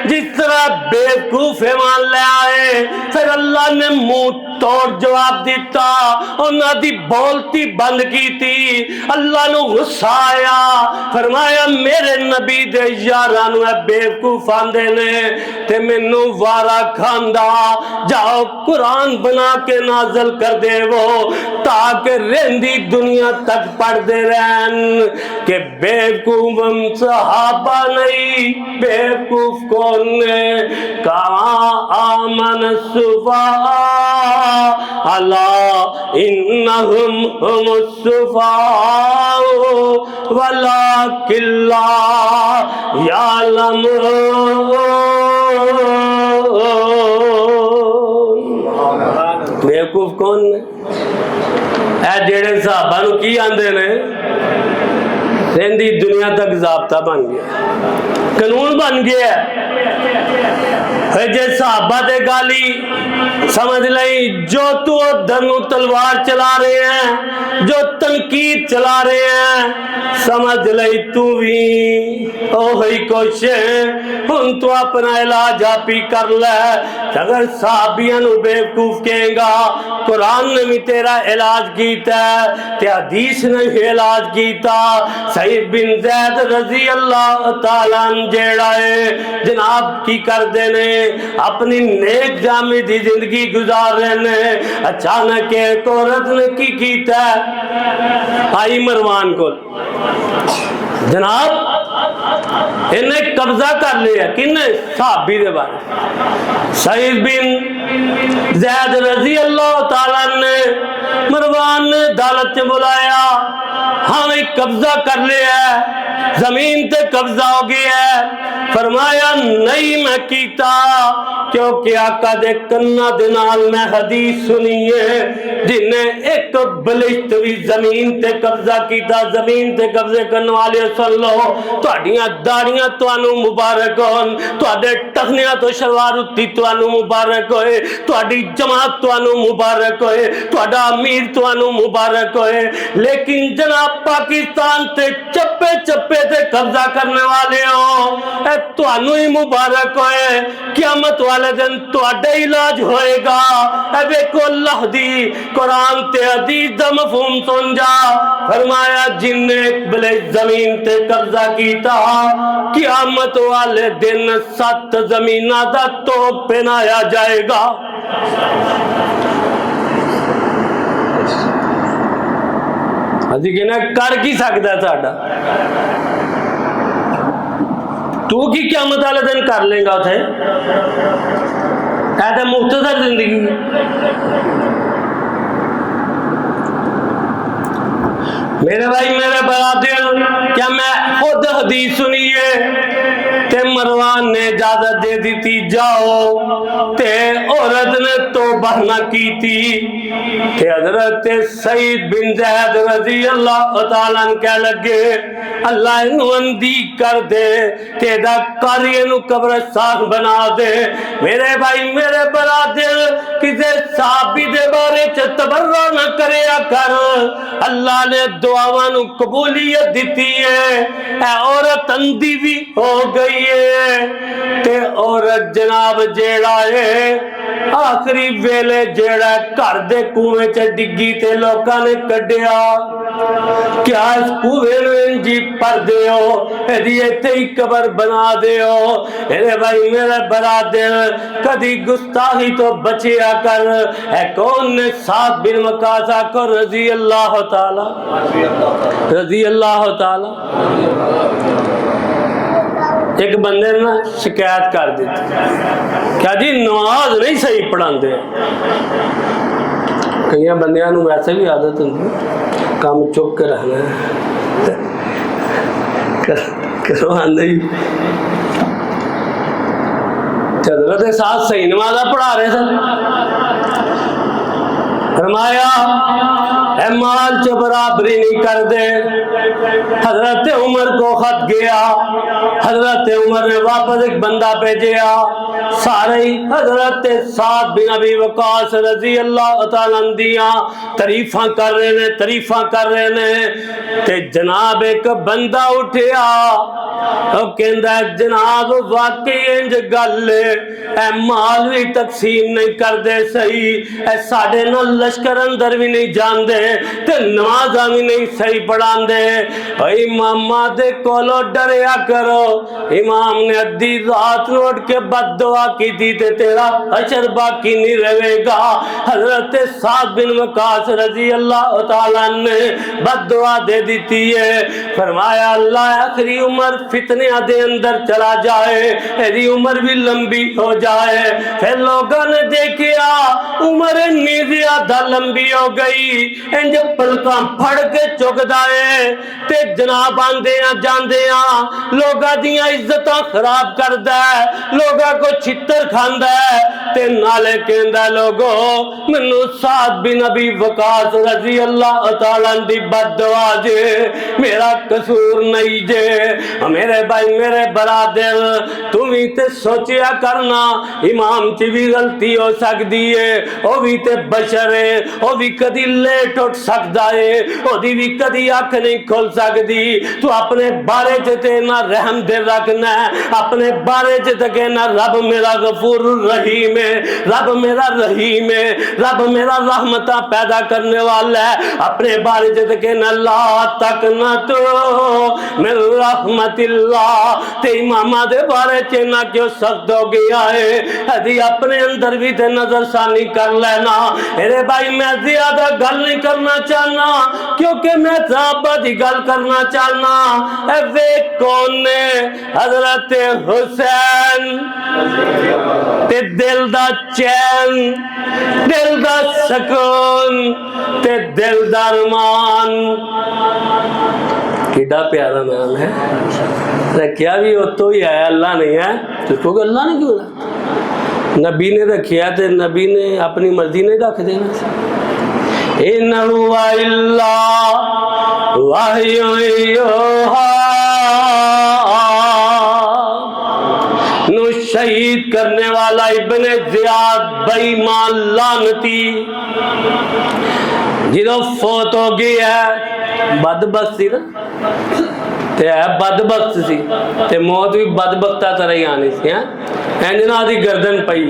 Speaker 1: जिस तरह बेवकूफ ईमान ले आए। फिर अल्लाह ने मुंह तोड़ जवाब दिता, उन्हां दी बोलती बंद की थी। अल्लाह नू गुस्सा आया, फरमाया मेरे नबी दे यारां नू बेवकूफ आंदे ने ते मैनू वारा खांदा। जाओ कुरान बना के नाजल कर देवो ताकि रहंदी दुनिया तक पढ़ते रहन कि बेवकूफ हम सहाबा नहीं, बेवकूफ कौन ने। कहाँ आमन सुफा अला इन्नहुम हुमुस्सुफा वला किल्ला यालमून। बेवकूफ कौन ने? ए जेड़े साहबा नू की आंदे ने, रहंदी दुनिया तक ज़ाब्ता बन गया, कानून बन गया। जे साहबा दे गाली समझ लई, जो तू धनु तलवार चला रहे हैं, जो तनकीद चला रहे हैं, समझ लई तू भी ओही कुछ हुन तू अपना इलाज आप ही कर ले। अगर साहबियां नू बेवकूफ कहेगा, कुरान ने भी तेरा इलाज कीता ते हदीस ने भी इलाज कीता। सईद बिन ज़ैद रजी अल्लाह तआला जेड़ा है जनाब की करते ने, अपनी नेक जामी दी जिंदगी गुजार रहे ने। अचानक एक औरत ने की कीता, आई मरवान को जनाब इन्हें कब्जा कर लिया। किन्ने? साहबी दे बारे। सईद बिन ज़ैद रजी अल्लाह तआला ने मरवान ने अदालत में बुलाया, हमें कब्जा कर लिया, जमीन ते कब्जा हो गया है। फरमाया नहीं मैं कीता, क्योंकि आका दे कन्ना दे नाल मैं हदीस सुनी है जिन्हें एक बलिष्ठ भी जमीन ते कब्जा कीता। जमीन ते कब्जे करने वाले सुन लो, तुहाडियां दाड़ियां तुहानू मुबारक होन, तुहाडे टखनियां तो शलवार उत्ती तुहानू मुबारक होए, तुहाडी जमात तुहानू मुबारक होए, तुहाडा अमीर तुहानू मुबारक होए। लेकिन जनाब पाकिस्तान ते चप्पे चप्पे ते कब्जा करने वाले हो, तुहानू ही मुबारक होए। क़यामत वाले दिन तुहाडा इलाज होएगा। देखो अल्लाह दी कुरान ते हदीस दा मफहूम सुन जा। फरमाया जिन्ने बले जमीन ते कब्जा कीता, क़यामत वाले दिन 7 जमीना दा तोप पहनाया जाएगा। अजी कहना कर की सकता साडा, तू की क़यामत वाले दिन कर लेगा उथे? ऐ मुख्तसर जिंदगी। मेरे भाई मेरे बरादर, क्या मैं खुद हदीस सुनी है ते मरवान ने इजाजत दे दी थी जाओ, ते औरत ने तौबा ना की थी। हजरत सईद बिन ज़ैद रजी अल्लाह तआला कह लगे अल्लाह इनू अंधी कर दे, तेरा कार्य नू कब्रिस्तान बना दे। मेरे भाई मेरे बरादर, किसी साहबी दे बारे च तबर्रा न करया कर। अल्लाह ने दुआवां नू कबूलियत दी है। औरत अंधी भी हो गई है ते औरत जनाब जेड़ा है आखिरी वेले जेड़ा घर दे कुएं च डिग्गी ते लोकां ने कड्डिया। क्या इस कुएं नू इंजी पर दियो, इहदी इत्थे ही कबर बना दियो। मेरे भाई मेरे बरादर, कदी गुस्ताखी तो बचिया कर। है कौन ने? साद बिन वकासा को रजी अल्लाह ताला, रजी अल्लाह ताला। एक बंदे ने ना शिकायत कर दी, क्या जी नमाज नहीं सही पढ़ाते। कई बंदियां नूं वैसे भी आदत होंदी काम चुप के रहना करवाने ही। हज़रत साथ सही नमाज़ा पढ़ा रहे थे, फरमाया माल च बराबरी नहीं कर दे। हजरत उमर को खत गया, हजरत उमर ने वापस एक बंदा भेजा, सारे ही हजरत साद बिन अबी वकास रजी अल्लाह तआला दियां तारीफां कर रहे ने, तारीफां कर रहे ने। ते जनाब एक बंदा उठिया, कहंदा जनाब वाकई इंज गल है, माल भी तकसीम नहीं करते सही, साडे नाल लश्कर अंदर भी नहीं जाते, ते नमाज़ा भी नहीं सही पढ़ाते। इमामा दे कोलों डरिया करो। इमाम ने अद्धी रात उठ के बददुआ की थी, ते तेरा अशर बाकी नहीं रहेगा। हजरत साद बिन वकास रजी अल्लाह तआला ने बददुआ दे दी है, फरमाया अल्लाह आखिरी उम्र फितने दे अंदर चला जाए, मेरी उम्र भी लंबी हो जाए। फिर लोगों ने देखा उम्र इतनी ज्यादा लंबी हो गई, इंज पलका फड़ के चुकदा है, ते जनाब आंदे जांदे लोगों दियां इज्जतां खराब करदा है, लोगों को छित्तर खांदा है, ते नाले कहंदा लोगो मैनू साद बिन अबी वकास रजी अल्लाह तआला दी बददुआ जे, मेरा कसूर नहीं जे। मेरे भाई मेरे बरादर तू भी ते सोचिया करना, इमाम च भी गलती हो सकती है, वो भी ते बशर है, वो भी कदी लेट उठ सकता है, ओदी भी कदी अख नहीं खोल सकती। तू अपने बारे च ते ना रहम दे रखना, अपने बारे च ते कहना रब मेरा गफूर रहीम है, रब मेरा रहीम है, रब मेरा रहमता पैदा करने वाला है। अपने बारे च ते कहना ला तक ना तो मेरे रहमतिल्लाह। ते इमामा दे बारे च ना क्यों सख्त हो गया है, यदि अपने अंदर भी ते नजरसानी कर लेना। मेरे भाई मैं ज्यादा गल नहीं करना चाहना, क्योंकि मैं साहबा की गल करना चाहना। वे कौन ने? हजरत हुसैन ते दिल दा चैन, दिल दा सकून ते दिल दा अरमान। कितना प्यारा नाम है, रखिया भी वो तो ही है, अल्लाह नहीं है तो क्योंकि अल्लाह ने क्यों नबी ने रखिया, तो नबी ने अपनी मर्जी नहीं रख देना। नु शहीद करने वाला इब्ने ज़ियाद बेईमान लानती जिदों फौत हो गया है, बदबख्त सी ना, ते है बदबख्त सी, ते मौत भी बदबख्ता तरह ही आनी सी। इंजना दी गर्दन पई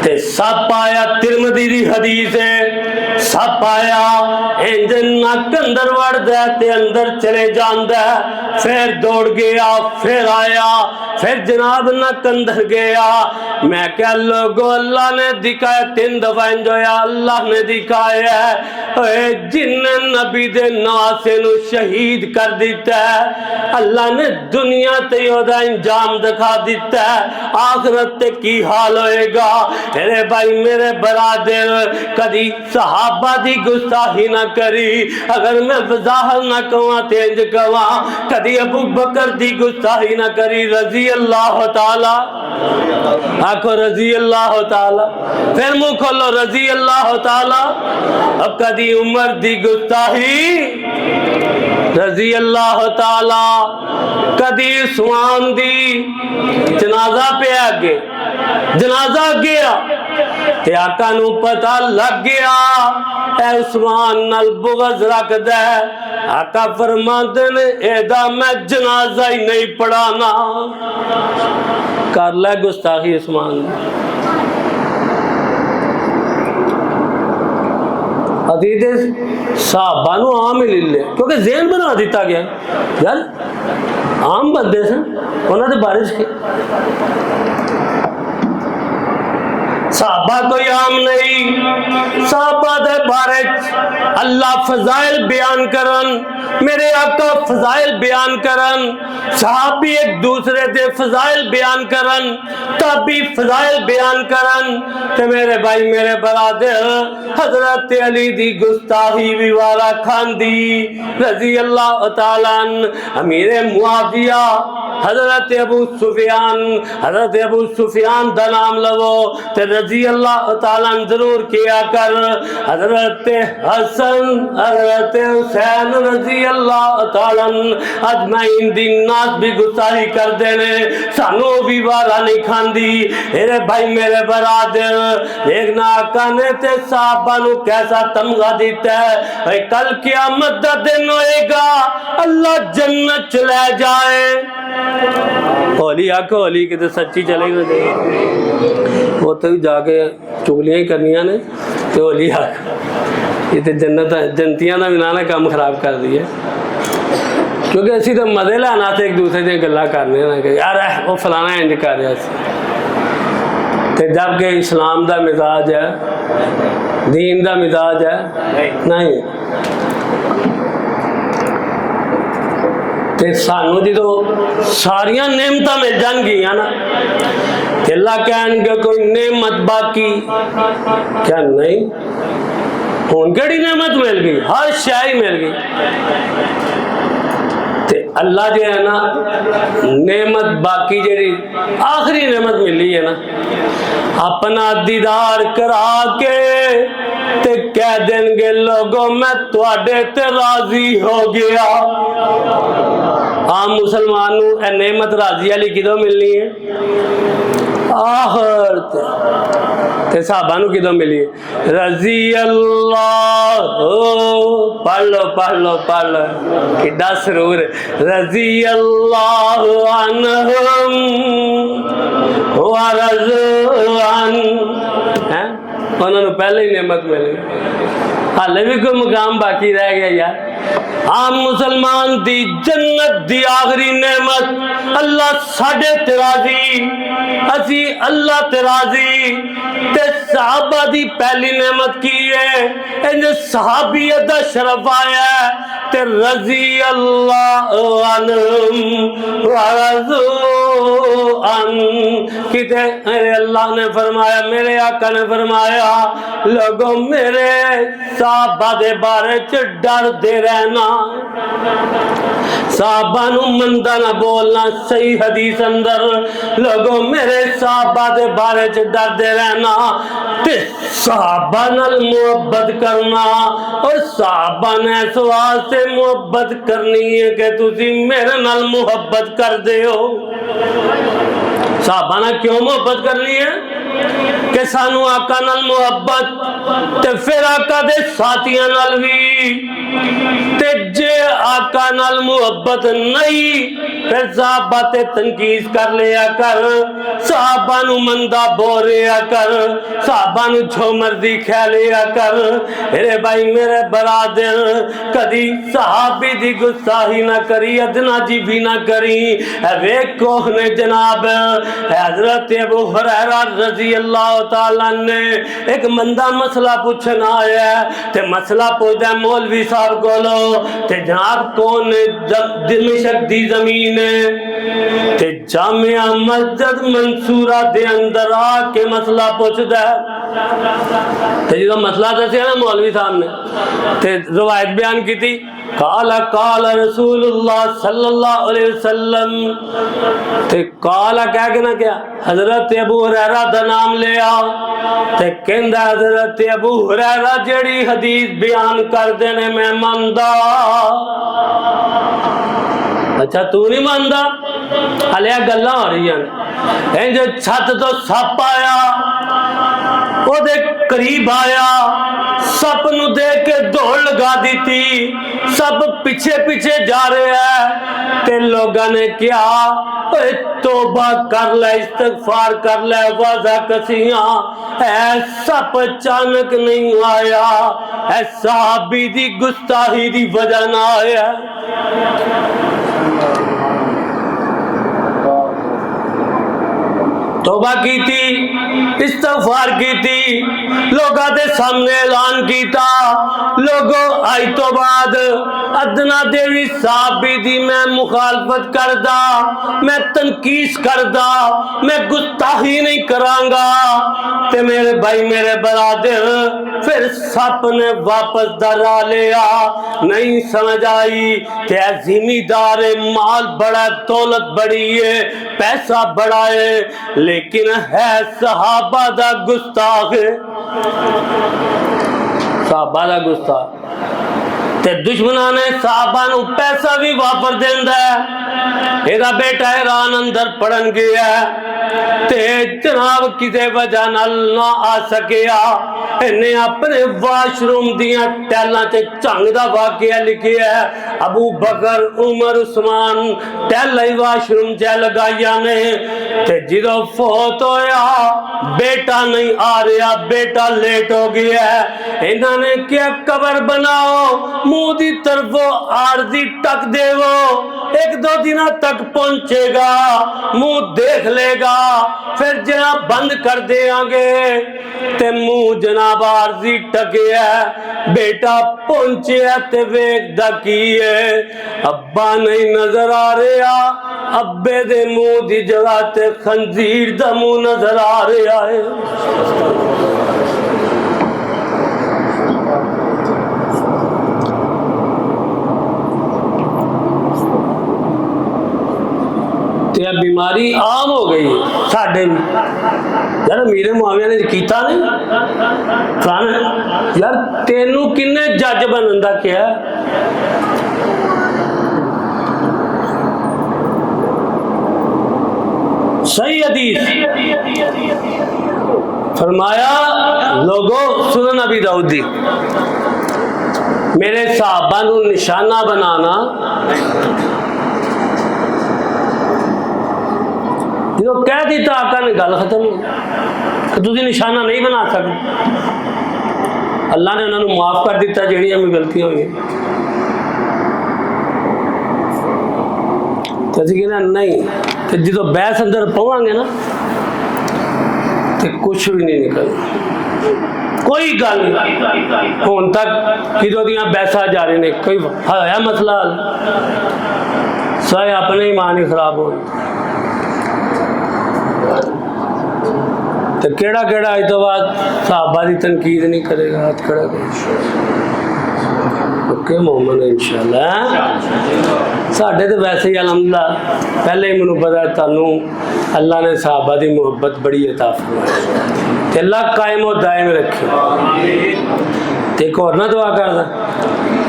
Speaker 1: ते सप आया, तिरमिज़ी दी हदीस है, सप आया इंज नक अंदर वड़दा ते अंदर चले जांदा, फिर दौड़ गया, फिर आया, फिर जनाब नक अंदर गया। मैं क्या लोगो अल्लाह ने दिखाया, 3 दफा इंजोया अल्लाह ने दिखाया है। जिन नबी दे नवासे नु शहीद कर दिता है, अल्लाह ने दुनिया ते ओदा इंजाम दिखा दिता है, आखिरत ते की हाल होएगा। मेरे भाई मेरे बरादर कदी सहाबा दी गुस्ताखी ना करी, अगर मैं वजाहत ना कवा ते इंज कवा, कदी अबू बकर दी गुस्ताखी ना करी रजी अल्लाह ताला, आखो रजी अल्लाह ताला, फिर मुंह खोलो रजी अल्लाह ताला। अब कदी उमर दी गुस्ताखी रजी अल्लाह ताला, कदी उस्मान दी जनाजा पे आगे, जनाजा गया ते आका नू पता लग गया ऐ उस्मान नाल बुग़्ज़ रखदा है। आका फरमाते ने एदा मैं जनाजा ही नहीं पढ़ाना, कर ले गुस्ताखी उस्मान। अदीदे साहबा नू आम ही ले ले, क्योंकि ज़हन बना दिता गया यार आम बंदे सन, उन्होंने बारिश की साहबा कोई आम नहीं, साहबा दे बारे अल्लाह फजाइल बयान करन, मेरे आका फजाइल बयान करन, साहबी एक दूसरे दे फजाइल बयान करन, ताबी फजाइल बयान करन, ते मेरे भाई मेरे बरादर हजरत अली दी गुस्ताही भी वाला खांदी रजी अल्लाह तआला अमीर मुआविया हजरत अबू सुफियान दा नाम लवो ते रजी अल्लाह तआला जरूर किया कर। हजरत हसन हजरत हुसैन रजी अल्लाह तआला अजमाइन दी नात भी गुस्ताही कर देने, सानू भी वारा नहीं खांदी। मेरे भाई मेरे बरादर देखना आका ने ते साहबा नू कैसा तमगा दिता है। कल क़यामत दा दिन होएगा, अल्लाह जन्नत च ले जाए। होली आखो होली कि सच्ची चलेगा, वो तो जाके चुगलियां ही करनिया ने तो होली आख ये तो जन्नत जनतियां का भी ना काम खराब कर दी है, क्योंकि असी तो मजे लाना से एक दूसरे से गल्ला करने ना कि यार वो फलाना इंज कर रहा तो जबकि इस्लाम का मिजाज है, दीन का मिजाज है नहीं। ते सानू जो सारिया नेमत मिल जाएगियां ना, अल्लाह कह कोई नेमत बाकी क्या नहीं, हुण केड़ी नेमत मिल गई, हर शय ही मिल गई। ते अल्लाह जो है ना नेमत बाकी जी आखिरी नेमत मिली है ना, अपना दीदार करा के ते कह देंगे लोगों मैं तुहाडे ते राजी हो गया। आम मुसलमान नू ए नेमत राजी वाली किदों मिलनी है, आखिर ते साहबा नू किदों मिली है, रजी अल्लाह पढ़ लो पढ़ लो पढ़ लो किड्डा सरूर, रजी अल्लाह अन्हुम व रज़ू अन्हुम है, उन्होंने पहले ही नेमत मिल गई, हाले भी कोई मुकाम बाकी रह गया यार। आम मुसलमान दी जन्नत दी आखिरी नेमत अल्लाह साडे ते राजी, असी अल्लाह ते राजी। ते सहाबा दी पहली नेमत की है, इन्हें सहाबियत दा शरफ आया ते रजी अल्लाह अन्हुम व रज़ू अन्हुम। किते मेरे अल्लाह ने फरमाया, मेरे आका ने फरमाया लोगों मेरे साहबा दे बारे च डर दे रहना, साहबा नू मंदा ना बोलना। सही हदीस अंदर लोगों मेरे साहबा दे बारे च डर दे रहना ते साहबा नाल मुहब्बत करना, और साहबा ने इस वास्ते मुहब्बत करनी है कि तुसी मेरे नाल मुहब्बत कर दे हो। साहबा ने क्यों मुहब्बत करनी है कि सानू आका नाल मुहब्बत ते फिर आका दे साथियां नाल भी, ते जे आका नाल मुहब्बत नहीं फिर साहबा ते तनकीस कर लिया कर, साहबा नू मंदा बोल लिया कर, साहबा नू जो मर्जी ख्या लिया कर। मेरे भाई मेरे बरादर कदी सहाबी दी गुस्ताही ना करी, अदना जी भी ना करी। वेखो ने जनाब हजरत अबू हुरैरा रजी अल्लाह तआला ने एक मंदा मसला पूछना आया ते मसला पूछदा मौलवी साहब कोलो ते जनाब कौन दिमशक दी जमीन है ते जामिया मस्जिद मंसूरा दे अंदर आके मसला पूछदा ते जो मसला दसिया ना मौलवी साहब ने ते रवायत बयान की थी, काला काला रसूलुल्लाह सल्लल्लाहु अलैहि वसल्लम ते काला कह के ना क्या हजरत अबू हुरैरा दा नाम लिया ते कहंदा हजरत अबू हुरैरा जेड़ी हदीस बयान कर देने मैं मनदा। अच्छा तू नहीं मानदा, हलिया गल्लां हो रही हैं। इंज छत तो सप आया, ओदे करीब आया, सप नू देख के दौड़ लगा दी थी, सब पीछे पीछे जा रहे हैं ते लोगों ने क्या तौबा कर ले, इस्तगफार कर ले, वाजा कसियां ऐ सप अचानक नहीं आया, ऐ सहाबी दी गुस्ताही दी वजह ना आया। तौबा की थी, इस्तगफार की थी, लोगों के सामने ऐलान किया। लोगों आई तो बाद अदना देवी साहब भी दी मैं मुखालफत करदा, मैं तनकीस करदा, मैं गुस्ताही नहीं करांगा। ते मेरे भाई मेरे बरादर फिर सप ने वापस डरा लिया। नहीं समझ आई कि जिम्मेदार माल बड़ा, दौलत बड़ी है, पैसा बड़ा है, लेकिन है सहाबा दा गुस्ताख, सहाबा दा गुस्ताख। ते दुश्मना ने साहबा नू पैसा भी वापर देंदा है। एदा बेटा हैरान अंदर पड़न गया ते जनाब किसी वजह नाल ना आ सकिया। इन्हें अपने वाशरूम दियां टैलां ते झंग दा वाकया लिखिया है। अबू बकर उमर उस्मान टैलां ही वाशरूम च लगाइया ने ते जिदों फौत होया बेटा नहीं आ रहा, बेटा लेट हो गया है। इन्होंने क्या कबर बनाओ, मुंह की तरफों आरजी टक देवो, एक दो दिन तक पहुंचेगा, मुंह देख लेगा, फिर जनाब बंद कर देंगे। ते मुंह जनाब आरजी टकिया, बेटा पहुंचे ते वेखदा की है, अब्बा नहीं नजर आ रहा, अब्बे दे मुंह की जगह ते खंजीर दा मुंह नजर आ रहा है। बीमारी आम हो गई साडे भी यार। मीरे मुआविया ने कीता नहीं यार, तेनू किन्ने जज बनन दा क्या? सही हदीस फरमाया, लोगों सुनन अबी दाऊद दी, मेरे साहबा नू निशाना बनाना जो कह दी तो आका ने गल खत्म कि तुम निशाना नहीं बना सकते। अल्लाह ने उन्होंने माफ कर दिता जिहड़ियां भी गलतियां हुई। तो असीं कहना नहीं, तो जो बहस अंदर पवांगे ना तो कुछ भी नहीं निकलना, कोई गल नहीं। हुण तक किदों दियां बहसां जारी ने, कोई है मसला सारे अपने ईमान ही खराब हो। तो केड़ा केड़ा अज तो बाद साहबा की तनकीद नहीं करेगा, हाथ खड़ा कर ओके मोहम्मद इंशाअल्लाह। साढ़े तो वैसे ही अलहमदुलिल्लाह पहले ही मैनू पता तुहानू अल्लाह ने साहबा की मुहब्बत बड़ी अता फरमाई, अल्लाह कायम और दायम रखे। तो एक और ना दुआ करदा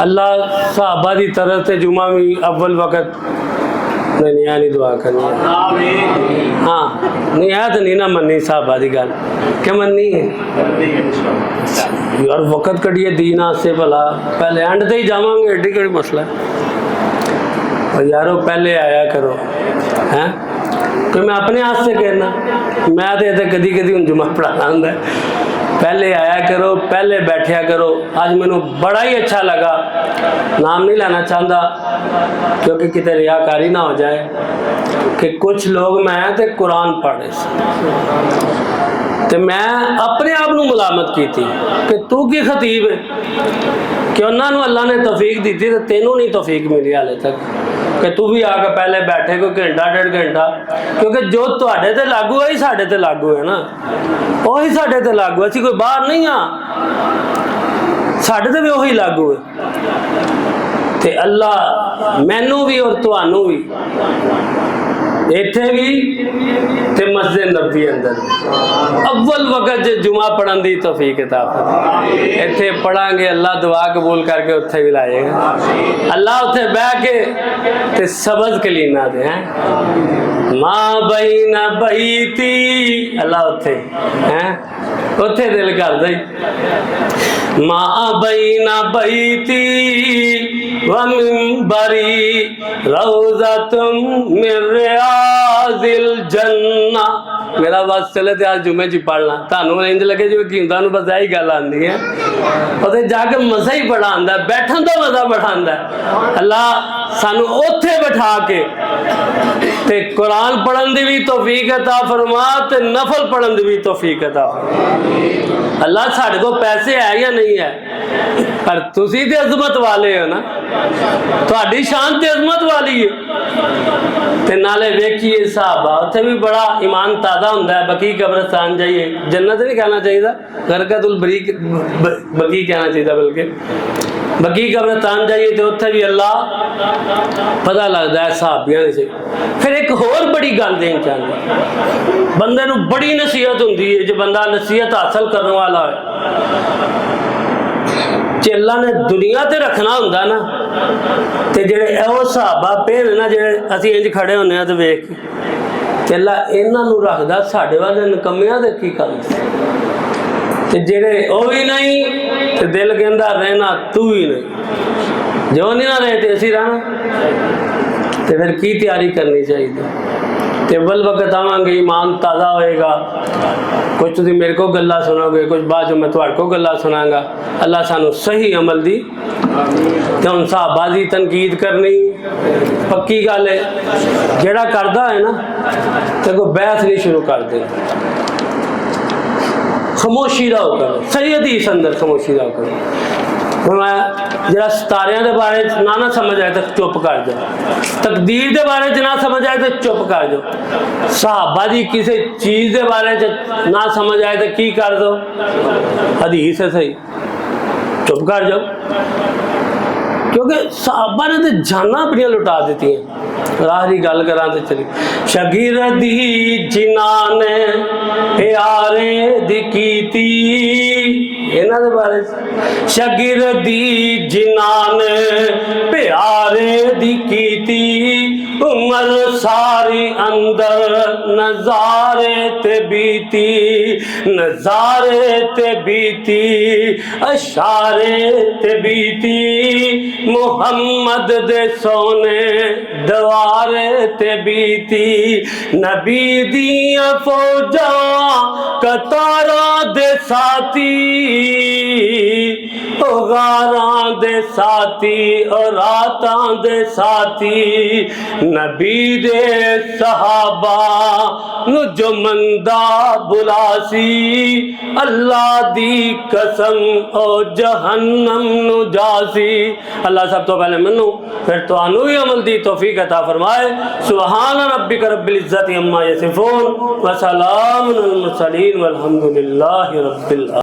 Speaker 1: अल्लाह साहबा की तरफ से जुमा भी अव्वल वक़्त नहीं नहीं दुआ करनी। हाँ नहीं है तो नहीं ना मननी साहबा की गल, क्या मननी है यार? वक़्त कटिए दीन से भला, पहले एंड से ही जावांगे, एडी केड़ी मसला है यारो, पहले आया करो हैं। तो मैं अपने हाथ से कहना, मैं तो कदी कदी हूँ जुमा पढ़ाना होंगे, पहले आया करो, पहले बैठा करो। आज मैनू बड़ा ही अच्छा लगा, नाम नहीं लेना चाहता क्योंकि कितने रियाकारी ना हो जाए, कि कुछ लोग मैं तो कुरान पढ़ रहे तो मैं अपने आप को मुलामत की थी कि तू की खतीब है, कि उन्होंने अल्लाह ने तौफीक दी थी तो तेनों नहीं तौफीक मिली हाले तक कि तू भी आके पहले बैठे कोई घंटा डेढ़ घंटा, क्योंकि जो तुहाडे ते लागू है साडे ते लागू है ना, वही साडे ते लागू है। असीं कोई बाहर नहीं हाँ, साडे ते भी वही लागू है। ते अल्लाह मैनू भी और तुहानू भी इत्थे भी ते मस्जिद नबी अंदर अव्वल वक़्त जुमा पढ़न दी तौफीक अता फरमाए। इत्थे पढ़ांगे, अल्लाह दुआ कबूल करके उत्थे भी लाएगा, अल्लाह उत्थे बह के ते सबज कलीना दे हैं माँ बहीना बहीती, अल्लाह उत्थे हैं उत्थे दिल कर दे माँ बहीना बहीती व मिंबरी रौज़तुम मिन रियाज़िल जन्ना। मेरा बस चले तो आज जुमे च पढ़ना, थानू इंज लगे जो कि हुंदा बस यही गल आती है, उत्थे जाके मज़ा ही बड़ा आंदा, बैठन का मज़ा बड़ा आंदा। अल्लाह सानू उत्थे बिठा के ते कुरान पढ़न दी भी तौफीक अता फरमा ते नफल पढ़न दी भी तौफीक अता फरमा। अल्लाह साढ़े को पैसे है या नहीं है, पर तुसी ते अजमत वाले हो ना, तुहाडी शान ते अजमत वाली है। ते नाले वेखिए साहबा उत्थे भी बड़ा ईमान ताज़ा हुंदा है। बकी कब्रिस्तान जाइए, जन्नत नहीं कहना चाहिए, गरकतुल बकी कहना चाहिए, बल्कि बकी कब्रिस्तान जाइए तो उत्थे भी अल्लाह पता लगता है सहाबियां से। फिर एक होर बड़ी गल देना चाहता, बंदे नूं बड़ी नसीहत हुंदी है, जो बंदा नसीहत हासिल करने वाला है, जे अल्लाह ने दुनिया ते रखना हुंदा ना, ते जेड़े एहो सहाबा पे ने ना, जेड़े असीं इंज खड़े होने आ ते वेख के अल्लाह इन्हां नूं रखदा साडे वाले नकम्मियां दे की काम, ते जेड़े ओ भी नहीं ते दिल कहंदा रहना तू ही नहीं, जो नहीं ना रहे ते असीं रहना, ते फिर की तैयारी करनी चाहिए। ते बल वक्त आवांगे ईमान ताज़ा होएगा, कुछ तुसीं मेरे को गल्लां सुनोगे, कुछ बाद जो मैं तुहाडे को गल्लां सुनांगा। अल्लाह सानू सही अमल दी ते हुण साहबा दी तनकीद करनी पक्की गल है, जेड़ा करदा है ना ते कोई बहस नहीं शुरू कर दे, खामोशी दा हुक्म, सही हदीस अंदर खामोशी दा हुक्म। जरा सितारियां के बारे ना समझ आए तो चुप कर जाओ, तकदीर के बारे ना समझ आए तो चुप कर जाओ, सहाबा की किसी चीज़ के बारे ना समझ आए तो की कर दो, हदीस है सही, चुप कर जाओ, क्योंकि सहाबा ने तो जाना अपनी लुटा दी। राह की गल करा तो चली, शगिरदी जिन्हां ने प्यारे दी कीती, इन्हां दे बारे शगिरदी जिन्हां ने प्यारे दी कीती, उमर सारी अंदर नजारे ते बीती, नजारे ते बीती, अशारे ते बीती, मुहम्मद दे सोने दवारे ते बीती, नबी दियां फौजां कतारा दे साथी, ओ गारां दे साथी, ओ रातां दे साथी, नबी दे सहाबा नु जो मंदा बुलासी, अल्लाह दी कसम ओ जहन्नम नु जासी। अल्लाह सब तो पहले मैनू फिर तुहानू भी अमल दी तौफीक अता फरमाए। सुभान रब्बिक रब्बिल इज्जति अम्मा यसिफून व सलामुन अलल मुरसलीन वल्हम्दुलिल्लाहि रब्बिल आलमीन।